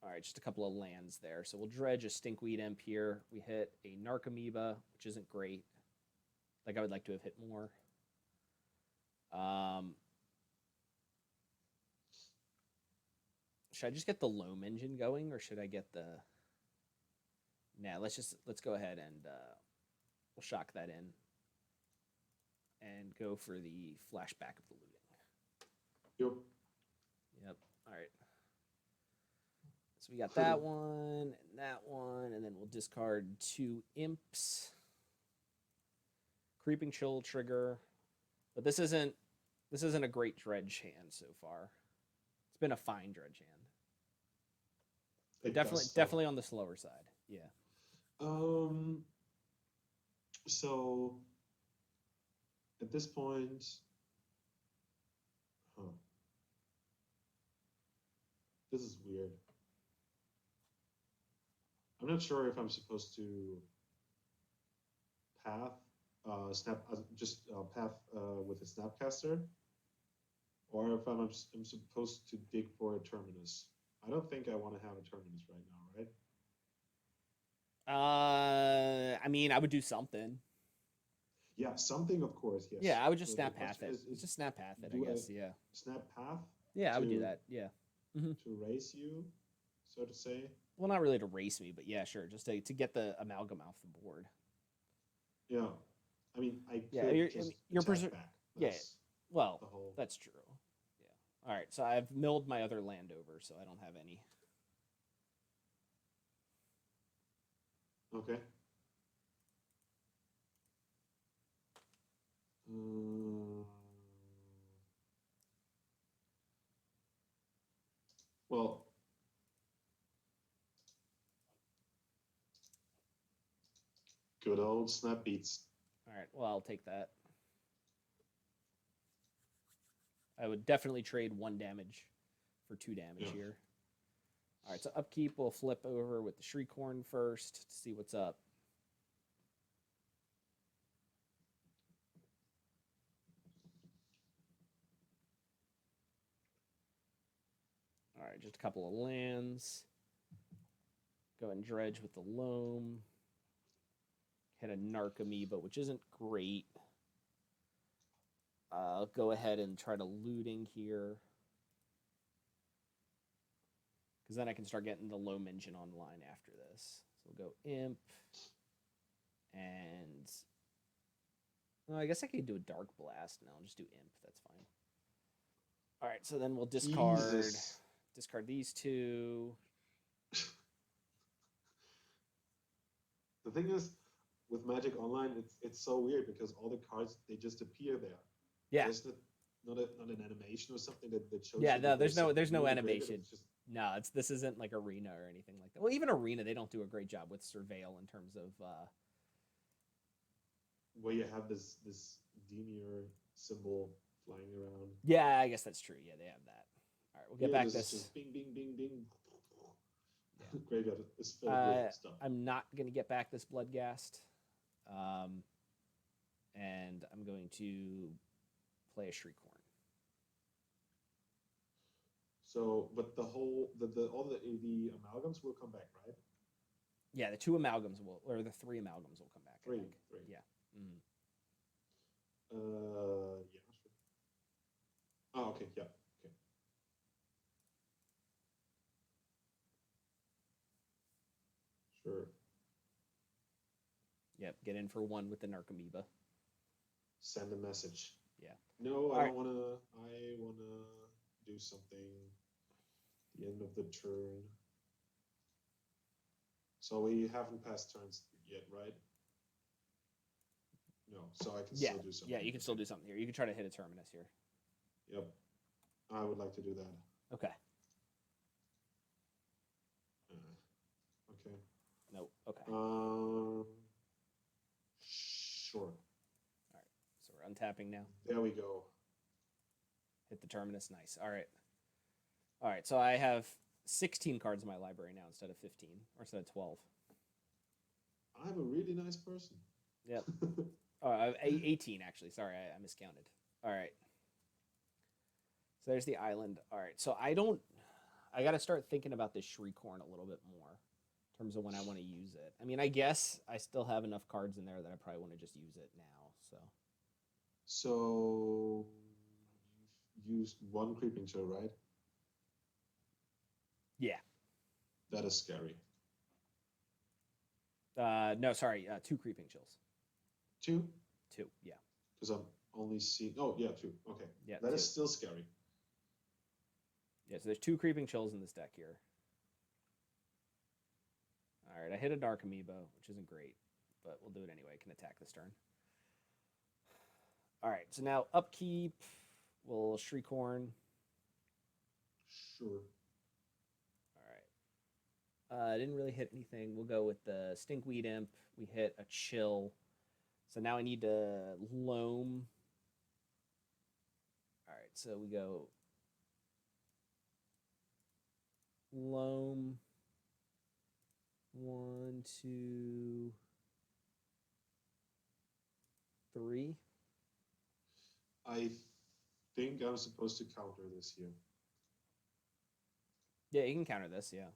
All right, just a couple of lands there. So we'll dredge a Stinkweed Imp here. We hit a Narcomoeba, which isn't great. Like I would like to have hit more. Should I just get the Loam Engine going, or should I get the... Nah, let's go ahead and we'll shock that in and go for the flashback of the looting. Yep. Yep. All right. So we got that one, and then we'll discard 2 imps. Creeping Chill trigger. But this isn't a great dredge hand so far. It's been a fine dredge hand. Definitely on the slower side. Yeah. So at this point, this is weird. I'm not sure if I'm supposed to path path with a snapcaster, or if I'm supposed to dig for a terminus. I don't think I want to have a terminus right now, right? I mean, I would do something. Yeah, something, of course, yes. Yeah, I would just So the snap path question it. is Just snap path it, I do I guess. Yeah. snap path Yeah, I would do to that. Yeah. Hmm. to race you, so to say? Well, not really to race me, but yeah, sure. Just to get the amalgam off the board. Yeah. I mean, I Yeah, could just you're attack back. yeah. That's Well, the whole. that's true. Yeah. All right. So I've milled my other land over, so I don't have any. Okay. Mm, well, good old snap beats. All right. Well, I'll take that. I would definitely trade 1 damage for 2 damage Yeah. here. All right. So upkeep, we'll flip over with the Shriekhorn first to see what's up. All right, just a couple of lands. Go ahead and dredge with the loam. Hit a Narcomoeba, which isn't great. I'll go ahead and try to looting here. Because then I can start getting the loam engine online after this. So we'll go Imp. And well, I guess I could do a Dark Blast. No, I'll just do Imp. That's fine. All right, so then we'll discard these 2. The thing is, with Magic Online, it's so weird because all the cards they just appear there. Yeah. There's not an animation or something that shows. Yeah, you no, that there's no really animation. It's just, No, this isn't like Arena or anything like that. Well, even Arena, they don't do a great job with Surveil in terms of where you have this Demir symbol flying around. Yeah, I guess that's true. Yeah, they have that. All right, we'll get back this. this. Is just bing, bing, bing, bing. Yeah. Graveyard is filled with stuff. I'm not going to get back this Bloodghast. And I'm going to play a Shriekhorn. So, but all the amalgams will come back, right? Yeah, the 2 amalgams or the 3 amalgams will come back. Three. Yeah. Mm-hmm. Yeah, sure. Oh, okay, yeah, okay. Sure. Yep, get in for 1 with the Narcomoeba. Send a message. Yeah. No, I wanna do something at the end of the turn. So we haven't passed turns yet, right? No, so I can still do something. Yeah, you can still do something here. You can try to hit a terminus here. Yep. I would like to do that. Okay. Okay. No. Okay. Sure. All right. So we're untapping now. There we go. Hit the terminus. Nice. All right. All right. So I have 16 cards in my library now instead of 15 or instead of 12. I'm a really nice person. Yep. 18 actually. Sorry, I miscounted. All right. So there's the island. All right. So I got to start thinking about this Shriekhorn a little bit more in terms of when I want to use it. I mean, I guess I still have enough cards in there that I probably want to just use it now. So you've used 1 Creeping Chill, right? Yeah. That is scary. No, sorry. 2 Creeping Chills. 2? 2. Yeah. Because I'm only seeing. Oh yeah, 2. Okay. Yeah. That 2. is still scary. Yeah. So there's 2 Creeping Chills in this deck here. All right. I hit a Narcomoeba, which isn't great, but we'll do it anyway. I can attack this turn. All right. So now upkeep. We'll Shriekhorn. Sure. I didn't really hit anything. We'll go with the Stinkweed Imp. We hit a Chill. So now I need to Loam. All right, so we go Loam. 1, 1, 2, 3. I think I'm supposed to counter this here. Yeah, you can counter this. Yeah.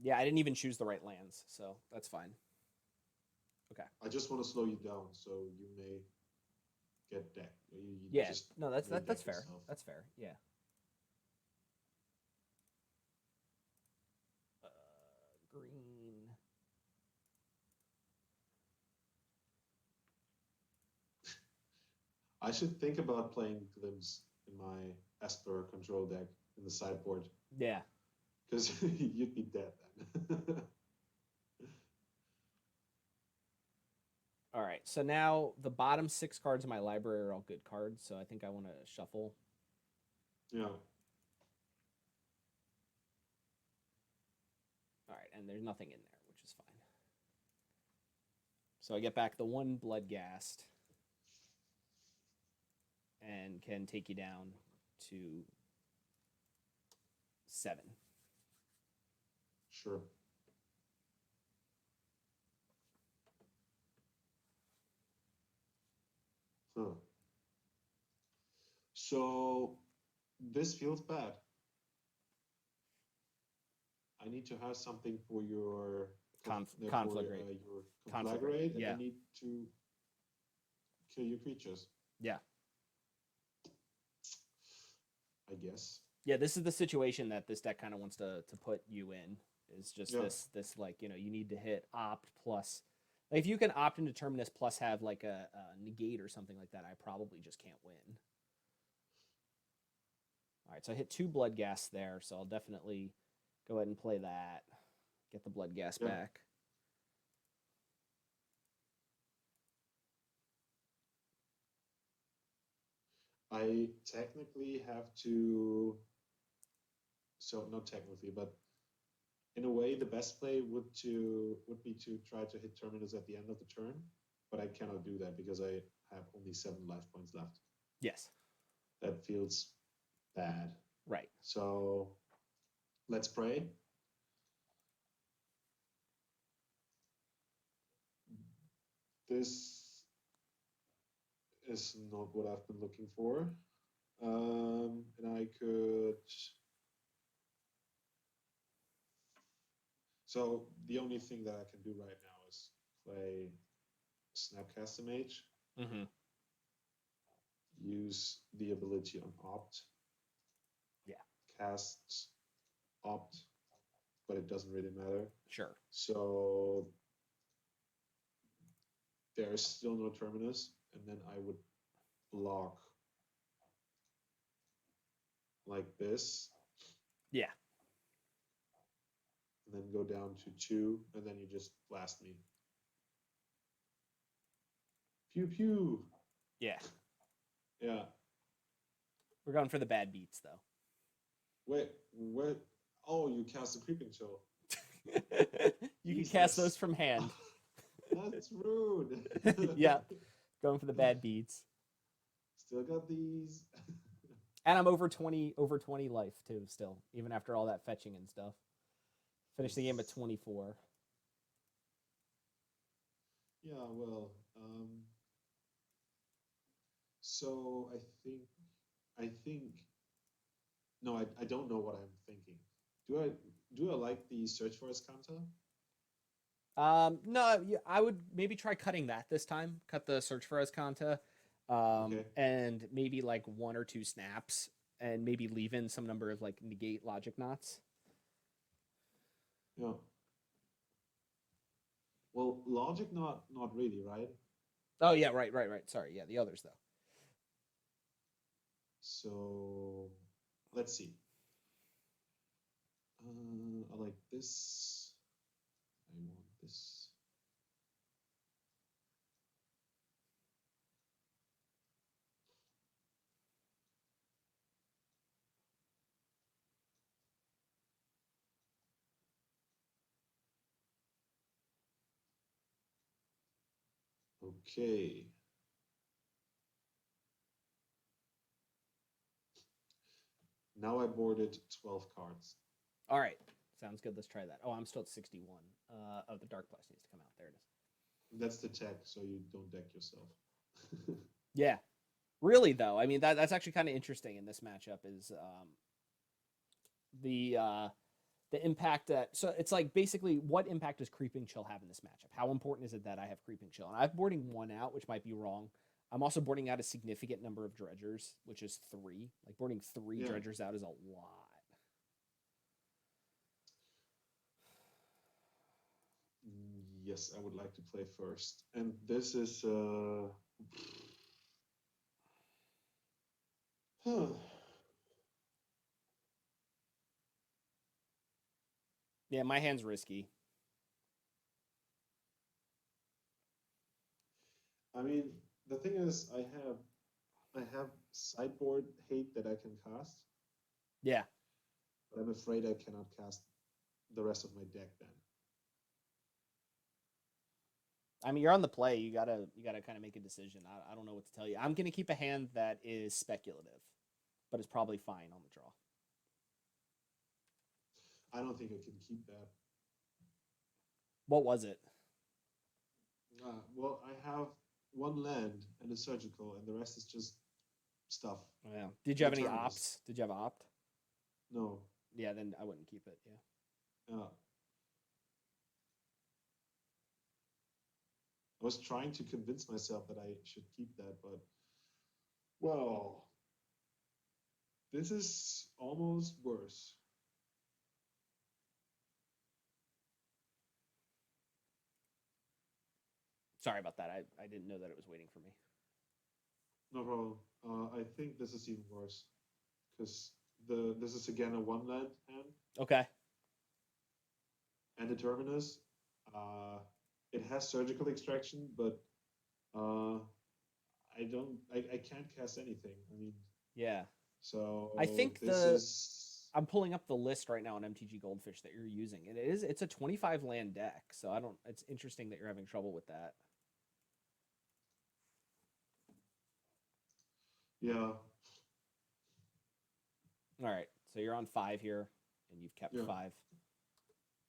Yeah, I didn't even choose the right lands, so that's fine. Okay. I just want to slow you down, so you may get decked. Yeah. Just No, that's may that's deck fair. yourself. That's fair. Yeah. Green. I should think about playing Glimpse in my Esper control deck in the sideboard. Yeah. Because you'd be dead then. All right. So now the bottom 6 cards in my library are all good cards. So I think I want to shuffle. Yeah. All right, and there's nothing in there, which is fine. So I get back the 1 Bloodghast and can take you down to 7. Sure. Huh. So this feels bad. I need to have something for your Conflagrate. Your conflagrate, and yeah. I need to kill your creatures. Yeah. I guess. Yeah, this is the situation that this deck kind of wants to put you in. Is just this like, you know, you need to hit opt plus. Like if you can opt into Terminus plus have like a negate or something like that, I probably just can't win. All right, so I hit 2 Bloodghast there, so I'll definitely go ahead and play that. Get the Bloodghast back. I technically have to. So not technically, but in a way, the best play would be to try to hit Terminus at the end of the turn, but I cannot do that because I have only 7 life points left. Yes. That feels bad. Right. So let's pray. This is not what I've been looking for. And I could. So the only thing that I can do right now is play Snapcaster Mage. Mm-hmm. Use the ability on Opt. Yeah. Cast Opt, but it doesn't really matter. Sure. So there is still no Terminus, and then I would block like this. Yeah. And then go down to 2, and then you just blast me. Pew pew. Yeah. Yeah. We're going for the bad beats though. Wait, what? Oh, you cast a Creeping Chill. You can cast those from hand. That's rude. Yeah. Going for the bad beats. Still got these. And I'm over 20 life too still, even after all that fetching and stuff. Finish the game at 24. Yeah, well, so I think, no, I don't know what I'm thinking. Do I like the Search for Escanta? No, I would maybe try cutting that this time. Cut the Search for Escanta, Okay. and maybe like 1 or 2 snaps, and maybe leave in some number of like negate logic knots. Yeah. Well, Logic not really, right? Oh yeah, right. Sorry, yeah, the others though. So let's see. I like this. I want this. Okay. Now I boarded 12 cards. All right. Sounds good. Let's try that. Oh, I'm still at 61. Oh, the Dark Blast needs to come out. There it is. That's the tech, so you don't deck yourself. Yeah. Really, though. I mean, that's actually kind of interesting in this matchup is the impact that... So it's like basically what impact does Creeping Chill have in this matchup? How important is it that I have Creeping Chill? And I'm boarding one out, which might be wrong. I'm also boarding out a significant number of dredgers, which is 3. Like boarding 3 dredgers out is a lot. Yes, I would like to play first. And this is... Yeah, my hand's risky. I mean, the thing is, I have sideboard hate that I can cast. Yeah. But I'm afraid I cannot cast the rest of my deck then. I mean, you're on the play. You gotta kind of make a decision. I don't know what to tell you. I'm gonna keep a hand that is speculative, but it's probably fine on the draw. I don't think I can keep that. What was it? Well, I have 1 land and a surgical, and the rest is just stuff. Oh, yeah. Did you have any opts? Did you have opt? No. Yeah, then I wouldn't keep it. Yeah. I was trying to convince myself that I should keep that, but well, this is almost worse. Sorry about that. I didn't know that it was waiting for me. No problem. I think this is even worse because this is again a 1 land hand. Okay. And the Terminus. It has surgical extraction, but I can't cast anything. I mean, yeah. So I think I'm pulling up the list right now on MTG Goldfish that you're using. It's a 25 land deck, so it's interesting that you're having trouble with that. Yeah. All right. So you're on 5 here, and you've kept 5.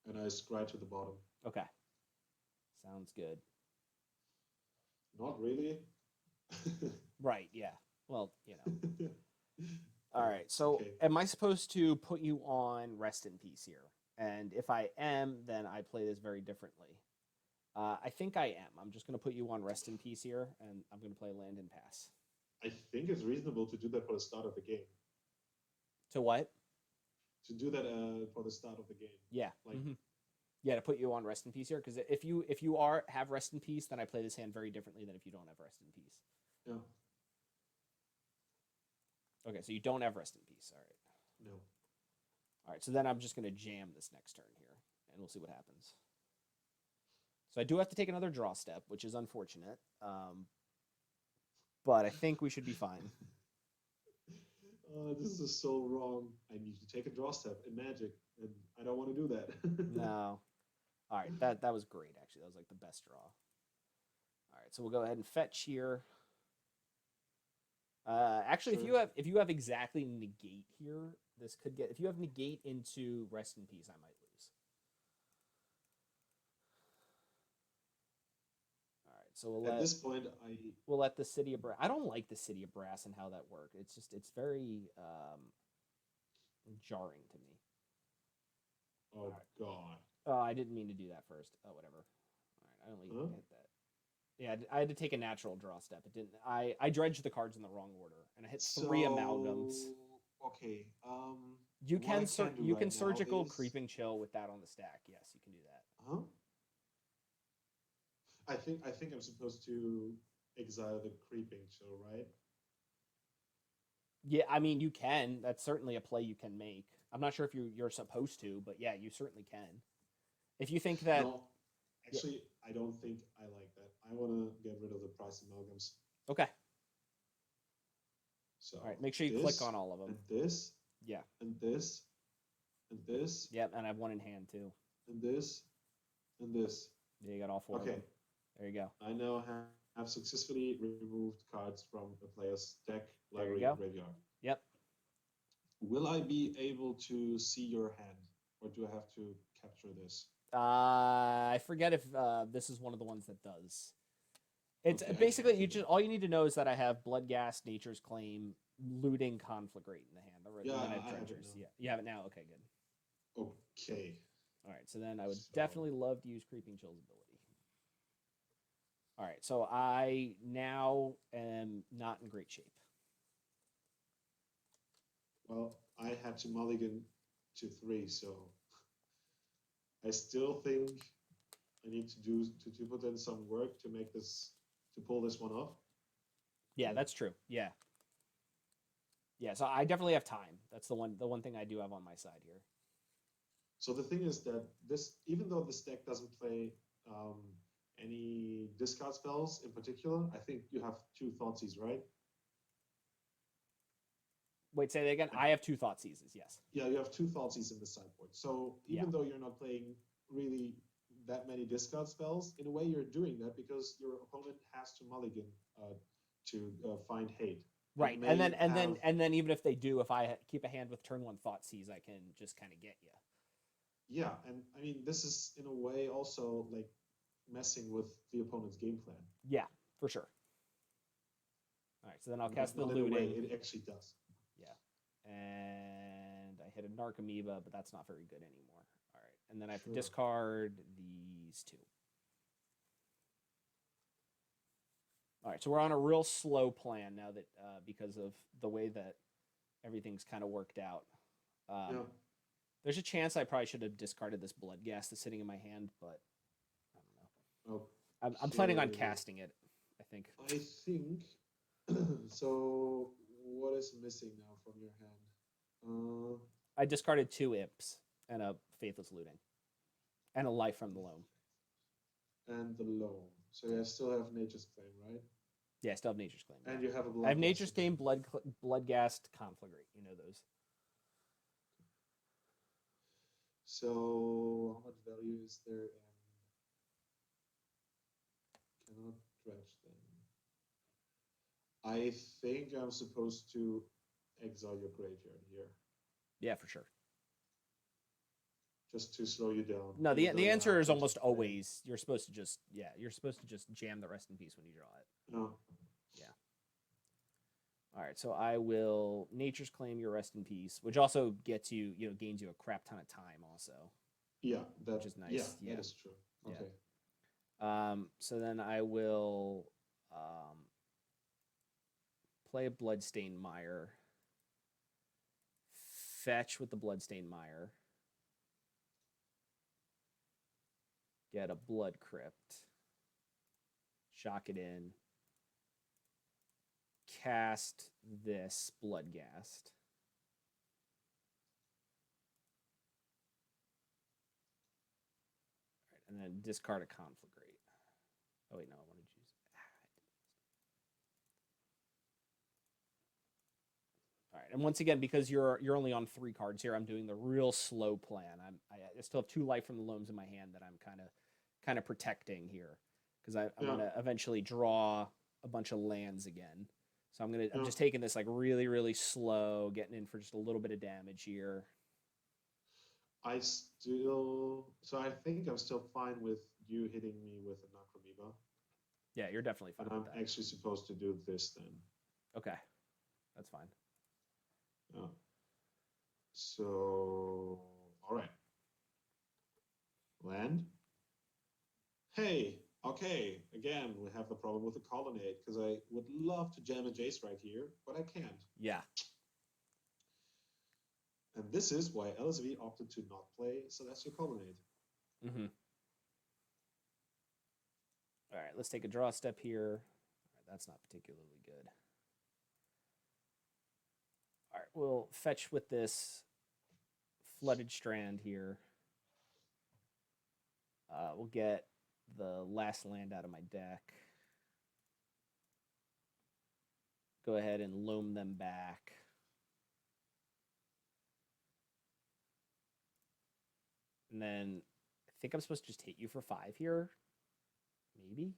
And I scry to the bottom. Okay. Sounds good. Not really. Right, yeah. Well, you know. All right. So am I supposed to put you on Rest in Peace here? And if I am, then I play this very differently. I think I am. I'm just going to put you on Rest in Peace here, and I'm going to play Land and Pass. I think it's reasonable to do that for the start of the game. To what? To do that for the start of the game. Yeah. Yeah, to put you on Rest in Peace here, because if you have Rest in Peace, then I play this hand very differently than if you don't have Rest in Peace. Yeah. Okay, so you don't have Rest in Peace. All right. No. All right, so then I'm just going to jam this next turn here, and we'll see what happens. So I do have to take another draw step, which is unfortunate, but I think we should be fine. This is so wrong. I need to take a draw step in Magic, and I don't want to do that. No. All right, that was great, actually. That was like the best draw. All right, so we'll go ahead and fetch here. Actually, sure. if you have exactly negate here, this could get... If you have negate into Rest in Peace, I might lose. All right, so at this point, we'll let the City of Brass... I don't like the City of Brass and how that works. It's very jarring to me. Oh, right. God. Oh, I didn't mean to do that first. Oh, whatever. All right, I only hit that. Yeah, I had to take a natural draw step. It didn't. I dredged the cards in the wrong order, and I hit 3 amalgams. Okay. You can surgical Creeping Chill with that on the stack. Yes, you can do that. Huh? I think I'm supposed to exile the Creeping Chill, right? Yeah, I mean you can. That's certainly a play you can make. I'm not sure if you're supposed to, but yeah, you certainly can. If you think that. No, actually, I don't think I like that. I want to get rid of the price amalgams. Okay. So all right, make sure you click on all of them. And this. Yeah. And this. And this. Yep, and I have 1 in hand too. And this. And this. Yeah, you got all 4 of them. There you go. I now have successfully removed cards from a player's deck, library, and graveyard. Yep. Will I be able to see your hand? or do I have to capture this? I forget if this is one of the ones that does. It's Okay, I basically captured it. all you need to know is that I have Bloodghast, Nature's Claim, Looting, Conflagrate in the hand. All right, Yeah, and then I have I have it Dredgers. now. Yeah, you have it now. Okay, good. Okay. All right, so then I would So, definitely love to use Creeping Chill's ability. All right, so I now am not in great shape. well, I had to mulligan to 3, so I still think I need to put in some work to make this to pull this one off. Yeah, that's true. Yeah. Yeah, so I definitely have time. That's the one thing I do have on my side here. So the thing is that this, even though this deck doesn't play any discard spells in particular, I think you have 2 Thoughtseize, right? Wait, say that again. I have 2 Thought Seizes, yes. Yeah, you have 2 Thoughtseize in the sideboard. So Yeah. even though you're not playing really that many discard spells, in a way you're doing that because your opponent has to mulligan to find hate. Right, and then even if they do, if I keep a hand with turn 1 Thought Seize, I can just kind of get you. Yeah, and I mean this is in a way also like messing with the opponent's game plan. Yeah, for sure. All right, so then I'll cast the Not in a way, Looting. it actually does. Yeah, and I hit a Narcomoeba, but that's not very good anymore. All right, and then I have to Sure. discard these 2. All right, so we're on a real slow plan now that because of the way that everything's kind of worked out. Yeah. There's a chance I probably should have discarded this Bloodghast that's sitting in my hand, but I don't know. Okay. I'm planning on casting it, I think. I think so. What is missing now from your hand? I discarded 2 Imps and a Faithless Looting and a Life from the Loam. And the Loam. So you still have Nature's Claim, right? Yeah, I still have Nature's Claim. And you have a Bloodghast. I have Nature's Claim, Bloodghast, Conflagrate. You know those. So how much value is there in cannot dredge then? I think I'm supposed to exile your graveyard here. Yeah, for sure. Just to slow you down. No, the answer is almost always you're supposed to just jam the Rest in Peace when you draw it. No. Yeah. All right, so I will Nature's Claim your Rest in Peace, which also gets you, gains you a crap ton of time also. Yeah, which is nice. Yeah, that is true. Okay. Yeah. So then I will play a Bloodstained Mire, fetch with the Bloodstained Mire, get a Blood Crypt, shock it in, cast this Bloodghast. All right, and then discard a Conflagrate. Oh wait, no, I wanted to use. All right, and once again, because you're only on 3 cards here, I'm doing the real slow plan. I still have 2 Life from the Loams in my hand that I'm kind of protecting here because I'm gonna eventually draw a bunch of lands again. So I'm just taking this like really, really slow, getting in for just a little bit of damage here. I think I'm still fine with you hitting me with a Necromoeba. Yeah, you're definitely fine. And I'm actually supposed to do this then. Okay, that's fine. Yeah. So, all right. Land. Hey, okay. Again, we have the problem with the Colonnade because I would love to jam a Jace right here, but I can't. Yeah. And this is why LSV opted to not play Celestial Colonnade. Mm-hmm. All right, let's take a draw step here. All right, that's not particularly good. All right, we'll fetch with this Flooded Strand here. We'll get the last land out of my deck. Go ahead and loam them back. And then I think I'm supposed to just hit you for 5 here. Maybe.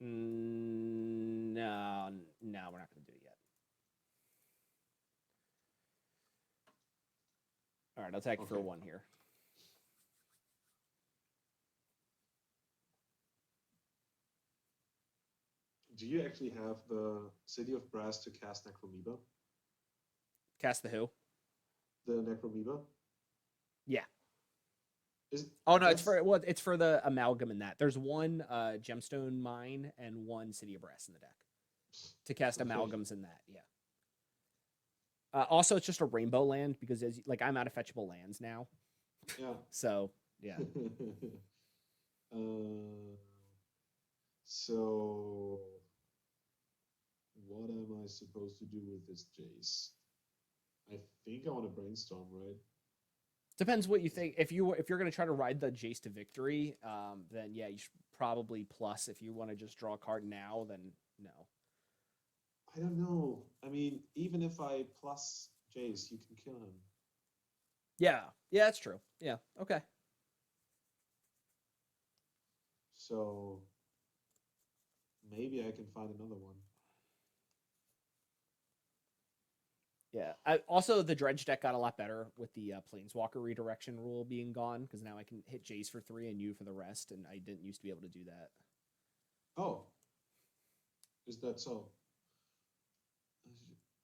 No, we're not going to do it yet. right, I'll attack you for Okay. 1 here. Do you actually have the City of Brass to cast Necromoeba? Cast the who? The Necromoeba? Yeah. Is Oh no, that's it's for the amalgam in that. There's 1 gemstone mine and 1 City of Brass in the deck to cast okay. amalgams in that. Yeah. Also, it's just a rainbow land because like I'm out of fetchable lands now. Yeah. So yeah. So what am I supposed to do with this Jace? I think I want to brainstorm, right? Depends what you think. If you're gonna try to ride the Jace to victory, then yeah, you should probably plus. If you want to just draw a card now, then no. I don't know. I mean, even if I plus Jace, you can kill him. Yeah, that's true. Yeah, okay. So maybe I can find another one. Yeah. Also, the Dredge deck got a lot better with the Planeswalker redirection rule being gone because now I can hit Jace for 3 and you for the rest, and I didn't used to be able to do that. Oh, is that so?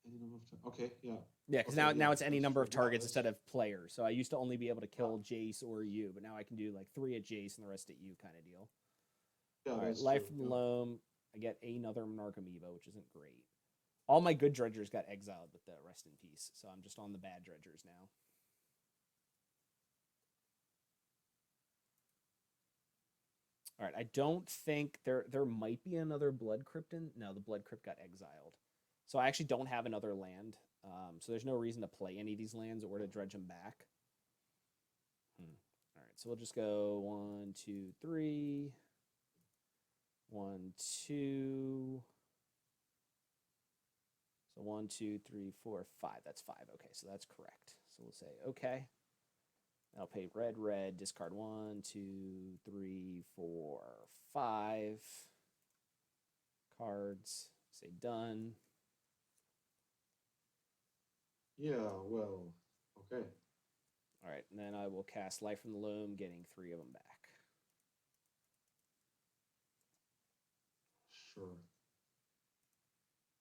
Any number of okay, yeah. Yeah, because now it's any number of targets instead of players. So I used to only be able to kill Jace or you, but now I can do like 3 at Jace and the rest at you kind of deal. Yeah, all right, Life from the Loam. I get another Narcomoeba, which isn't great. All my good dredgers got exiled with the Rest in Peace, so I'm just on the bad dredgers now. All right, I don't think there might be another Blood Crypt in. No, the Blood Crypt got exiled. So I actually don't have another land. So there's no reason to play any of these lands or to dredge them back. All right, so we'll just go 1, 2, 3. 1, 2. So 1, 2, 3, 4, 5. That's 5. Okay, so that's correct. So we'll say okay. I'll pay red, discard 1, 2, 3, 4, 5 cards. Say done. Yeah, well, okay. All right, and then I will cast Life from the Loam, getting 3 of them back. Sure.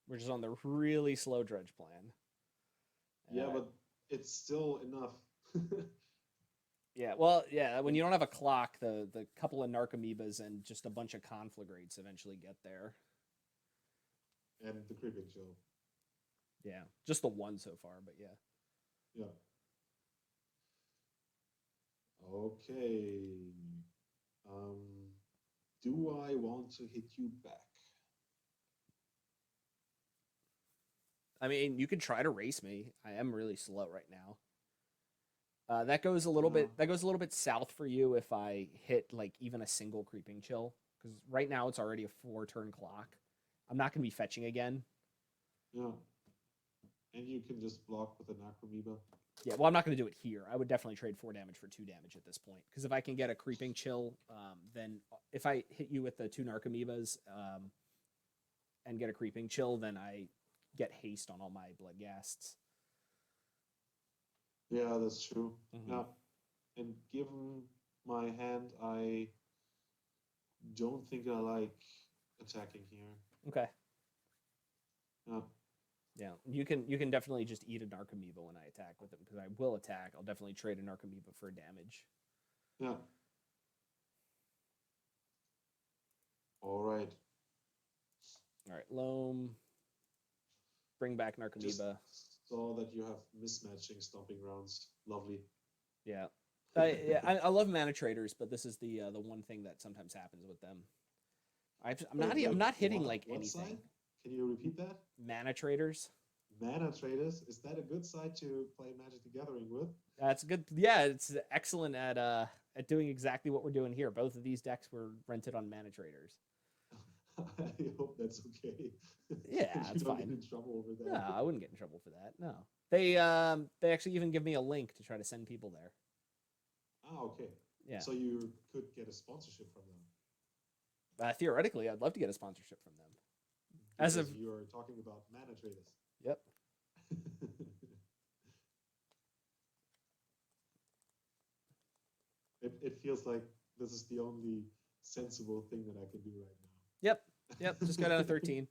We're just on the really slow dredge plan. Yeah, but it's still enough. Yeah, well, yeah, when you don't have a clock, the couple of Narcomoebas and just a bunch of Conflagrates eventually get there. And the Creeping Chill. Yeah, just the 1 so far, but yeah. Yeah. Okay. Do I want to hit you back? I mean, you could try to race me. I am really slow right now. That goes a little bit south for you if I hit like even a single Creeping Chill, because right now it's already a 4-turn clock. I'm not going to be fetching again. Yeah. And you can just block with an Necromoeba. Yeah, well, I'm not going to do it here. I would definitely trade 4 damage for 2 damage at this point, because if I can get a Creeping Chill, then if I hit you with the 2 Narcomoebas and get a Creeping Chill, then I get haste on all my Bloodghasts. Yeah, that's true. Mm-hmm. Yeah. And given my hand, I don't think I like attacking here. Okay. Yeah. Yeah, you can definitely just eat a Narcomoeba when I attack with it, because I will attack. I'll definitely trade a Narcomoeba for damage. Yeah. All right. All right, Loam. Bring back Narcomoeba. Just saw that you have mismatching stomping grounds. Lovely. Yeah. I love mana traders, but this is the one thing that sometimes happens with them. I'm not hitting what, like what anything. Side? Can you repeat that? Mana traders. Mana traders. Is that a good side to play Magic the Gathering with? That's good. Yeah, it's excellent at doing exactly what we're doing here. Both of these decks were rented on mana traders. I hope that's okay. Yeah, it's fine. Get in trouble over that. No, I wouldn't get in trouble for that. No, they actually even give me a link to try to send people there. Ah, okay. Yeah. So you could get a sponsorship from them. Theoretically, I'd love to get a sponsorship from them. Because you're talking about mana traders. Yep. it feels like this is the only sensible thing that I can do right now. Yep. Just go down to 13.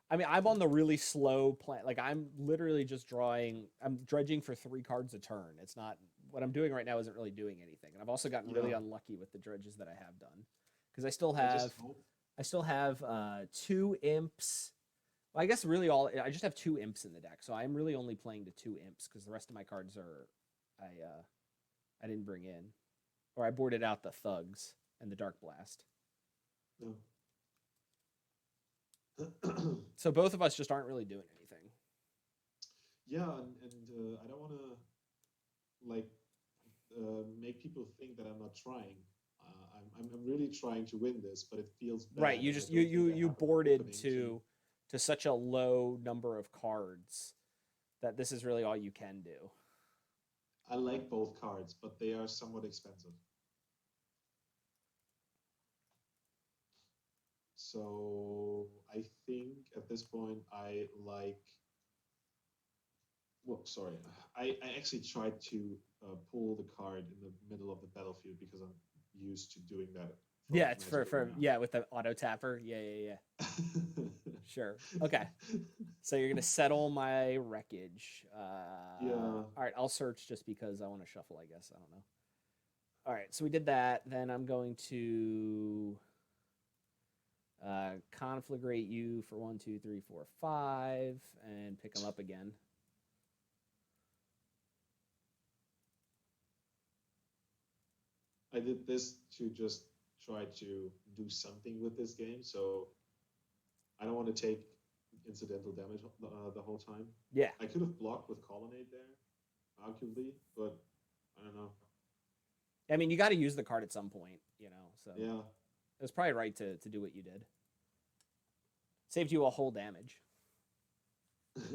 I mean, I'm on the really slow plan. Like I'm literally just drawing. I'm dredging for 3 cards a turn. It's not what I'm doing right now. Isn't really doing anything. And I've also gotten really unlucky with the dredges that I have done because I still have 2 imps. Well, I guess really I just have 2 imps in the deck, so I'm really only playing to 2 imps because the rest of my cards I didn't bring in, or I boarded out the thugs and the dark blast. No. So both of us just aren't really doing anything. Yeah, and I don't want to like make people think that I'm not trying. I'm really trying to win this, but it feels bad. Right. You just you boarded to such a low number of cards that this is really all you can do. I like both cards, but they are somewhat expensive. So I think at this point I like. Well, sorry, I actually tried to pull the card in the middle of the battlefield because I'm used to doing that. Yeah, it's for with the auto tapper. Yeah. Sure. Okay. So you're gonna settle my wreckage. Yeah. All right. I'll search just because I want to shuffle. I guess I don't know. All right. So we did that. Then I'm going to conflagrate you for 1, 2, 3, 4, 5, and pick them up again. I did this to just try to do something with this game, so I don't want to take incidental damage the whole time. Yeah. I could have blocked with Colonnade there, arguably, but I don't know. I mean, you got to use the card at some point, so yeah. It was probably right to do what you did. Saved you a whole damage. All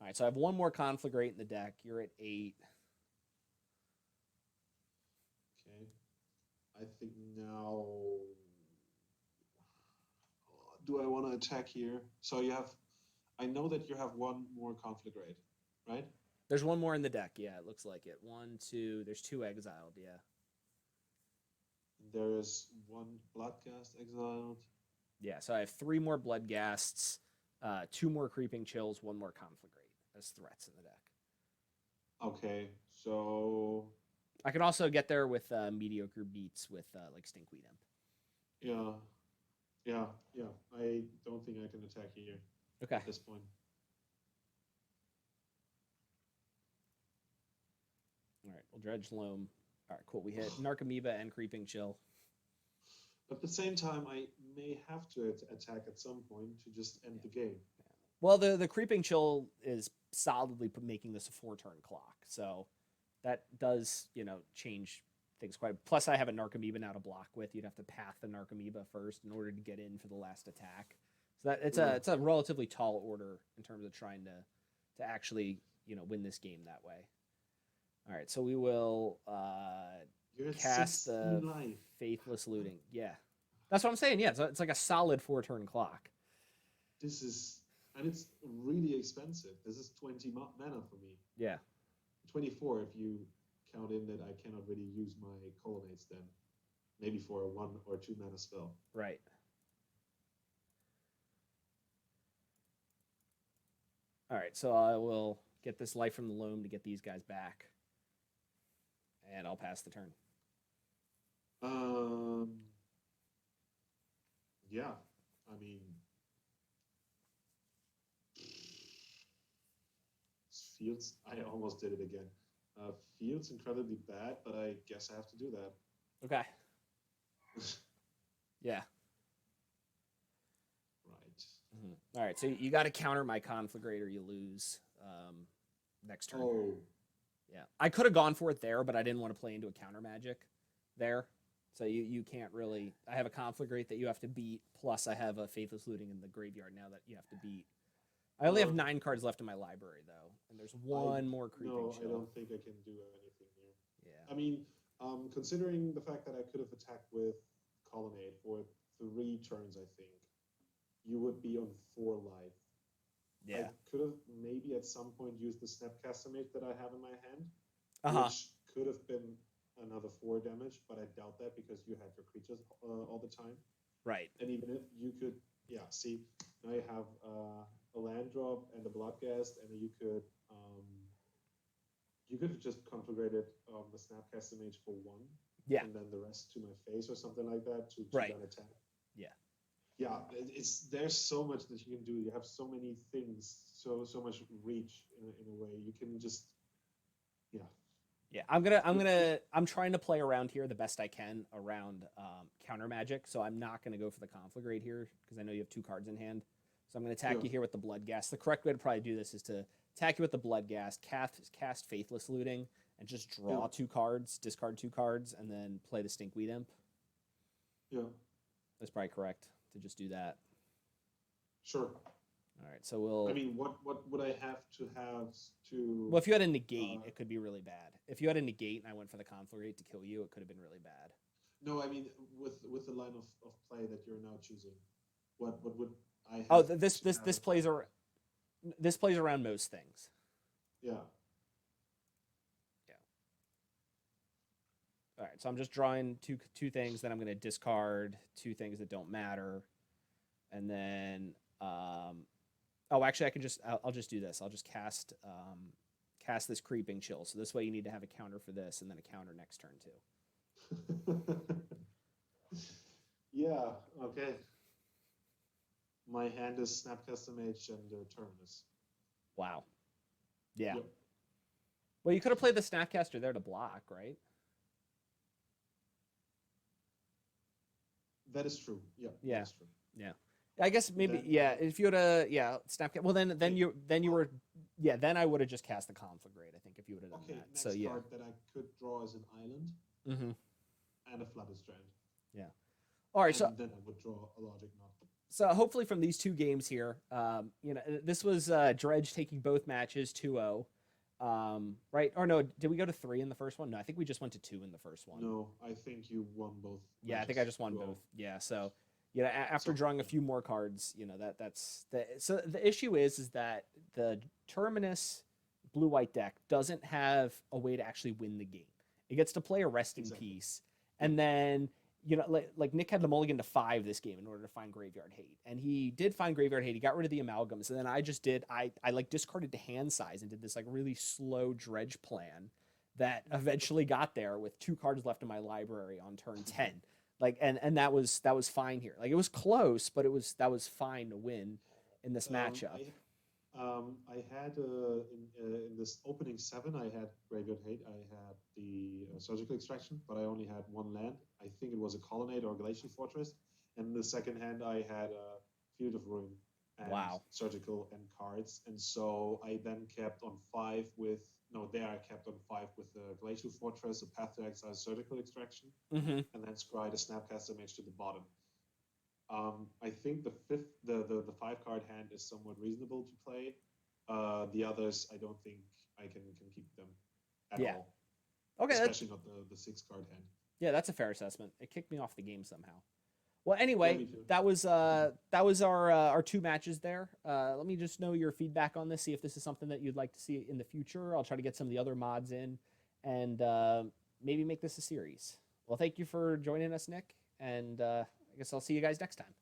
right, so I have 1 more conflagrate in the deck. You're at 8. Okay. I think now... Do I want to attack here? So you have... I know that you have 1 more conflagrate, right? There's 1 more in the deck. Yeah, it looks like it. 1, 2... There's 2 exiled, yeah. There is 1 Bloodghast exiled. Yeah, so I have 3 more Bloodghasts, 2 more Creeping Chills, 1 more conflagrate as threats in the deck. Okay, so... I can also get there with mediocre beats with like Stinkweed Imp. Yeah. I don't think I can attack here. Okay. At this point. All right, we'll Dredge Loam. All right, cool. We hit Narcomoeba and Creeping Chill. At the same time, I may have to attack at some point to just end the game. Well, the Creeping Chill is solidly making this a 4-turn clock, so that does, change things quite. Plus, I have a Narcomoeba now to block with. You'd have to path the Narcomoeba first in order to get in for the last attack. So that it's a relatively tall order in terms of trying to actually win this game that way. All right, so we will cast the Faithless Looting. Yeah, that's what I'm saying. Yeah, it's like a solid 4-turn clock. This is, and it's really expensive. This is 20 mana for me. Yeah. 24 if you count in that I cannot really use my Colonnades then. Maybe for a 1 or 2 mana spell. Right. All right, so I will get this Life from the Loam to get these guys back. And I'll pass the turn. Yeah, I mean... Feels, I almost did it again. Feels incredibly bad, but I guess I have to do that. Okay. Yeah. Right. Mm-hmm. All right, so you got to counter my conflagrate or you lose next turn. Oh. Yeah. I could have gone for it there, but I didn't want to play into a counter magic there. So you can't really... I have a conflagrate that you have to beat, plus I have a Faithless Looting in the graveyard now that you have to beat. I only have 9 cards left in my library, though, and there's 1 more Creeping Chill. I don't think I can do anything here. Yeah. I mean, considering the fact that I could have attacked with Colonnade for 3 turns, I think, you would be on 4 life. Yeah. I could have maybe at some point used the Snapcaster Mage that I have in my hand, Uh-huh. which could have been another 4 damage, but I doubt that because you had your creatures all the time. Right. And even if you could, see, now you have a land drop and a Bloodghast, and you could have just configured the Snapcaster Mage for 1, Yeah. and then the rest to my face or something like that to Right. then attack. Yeah. Yeah, there's so much that you can do. You have so many things, so much reach in a way. You can just, Yeah, I'm trying to play around here the best I can around counter magic. So I'm not gonna go for the Conflagrate here because I know you have 2 cards in hand. So I'm gonna attack you here with the Bloodghast. The correct way to probably do this is to attack you with the Bloodghast, cast Faithless Looting, and just draw 2 cards, discard 2 cards, and then play the Stinkweed Imp. Yeah. That's probably correct to just do that. Sure. All right, so we'll. I mean, what would I have to? Well, if you had a negate, it could be really bad. If you had a negate and I went for the Conflagrate to kill you, it could have been really bad. No, I mean with the line of play that you're now choosing, what would I have? Oh, this plays around most things. Yeah. Yeah. All right, so I'm just drawing two things. Then I'm going to discard 2 things that don't matter, and then oh, actually, I'll just do this. I'll just cast this Creeping Chill. So this way, you need to have a counter for this, and then a counter next turn too. Yeah. Okay. My hand is Snapcaster Mage and Terminus. Wow. Yeah. Yep. Well, you could have played the Snapcaster there to block, right? That is true. Yeah. Yeah. That is true. Yeah. I guess maybe if you had Snapcaster. Well, then you were then I would have just cast the Conflagrate. I think if you would have done that. Next So card that I could draw is an island. Mm-hmm. And a Flooded Strand. Yeah. All right. And then I would draw a Logic Knot. So hopefully from these 2 games here, this was Dredge taking both matches 2-0. Right? Or no, did we go to 3 in the first one? No, I think we just went to 2 in the first one. No, I think you won both. Yeah, I think I just won both. Yeah, so after drawing a few more cards, so the issue is that the Terminus blue-white deck doesn't have a way to actually win the game. It gets to play a resting piece, and then like Nick had the mulligan to 5 this game in order to find Graveyard Hate, and he did find Graveyard Hate. He got rid of the amalgams, and then I just did I like discarded to hand size and did this like really slow Dredge plan that eventually got there with 2 cards left in my library on turn 10. Like and that was fine here. Like it was close, but that was fine to win in this matchup. I had in this opening 7, I had Graveyard Hate. I had the Surgical Extraction, but I only had 1 land. I think it was a Colonnade or a Glacial Fortress. And in the second hand, I had a Field of Ruin and Surgical and cards. And so I then kept on 5 with I kept on 5 with the Glacial Fortress, a Path to Exile, Surgical Extraction, and then scryed a Snapcaster Mage to the bottom. I think the 5-card hand is somewhat reasonable to play. The others, I don't think I can keep them at all. Okay, especially not the 6-card hand. Yeah, that's a fair assessment. It kicked me off the game somehow. Well, anyway, that was our 2 matches there. Let me just know your feedback on this. See if this is something that you'd like to see in the future. I'll try to get some of the other mods in, and maybe make this a series. Well, thank you for joining us, Nick, and I guess I'll see you guys next time.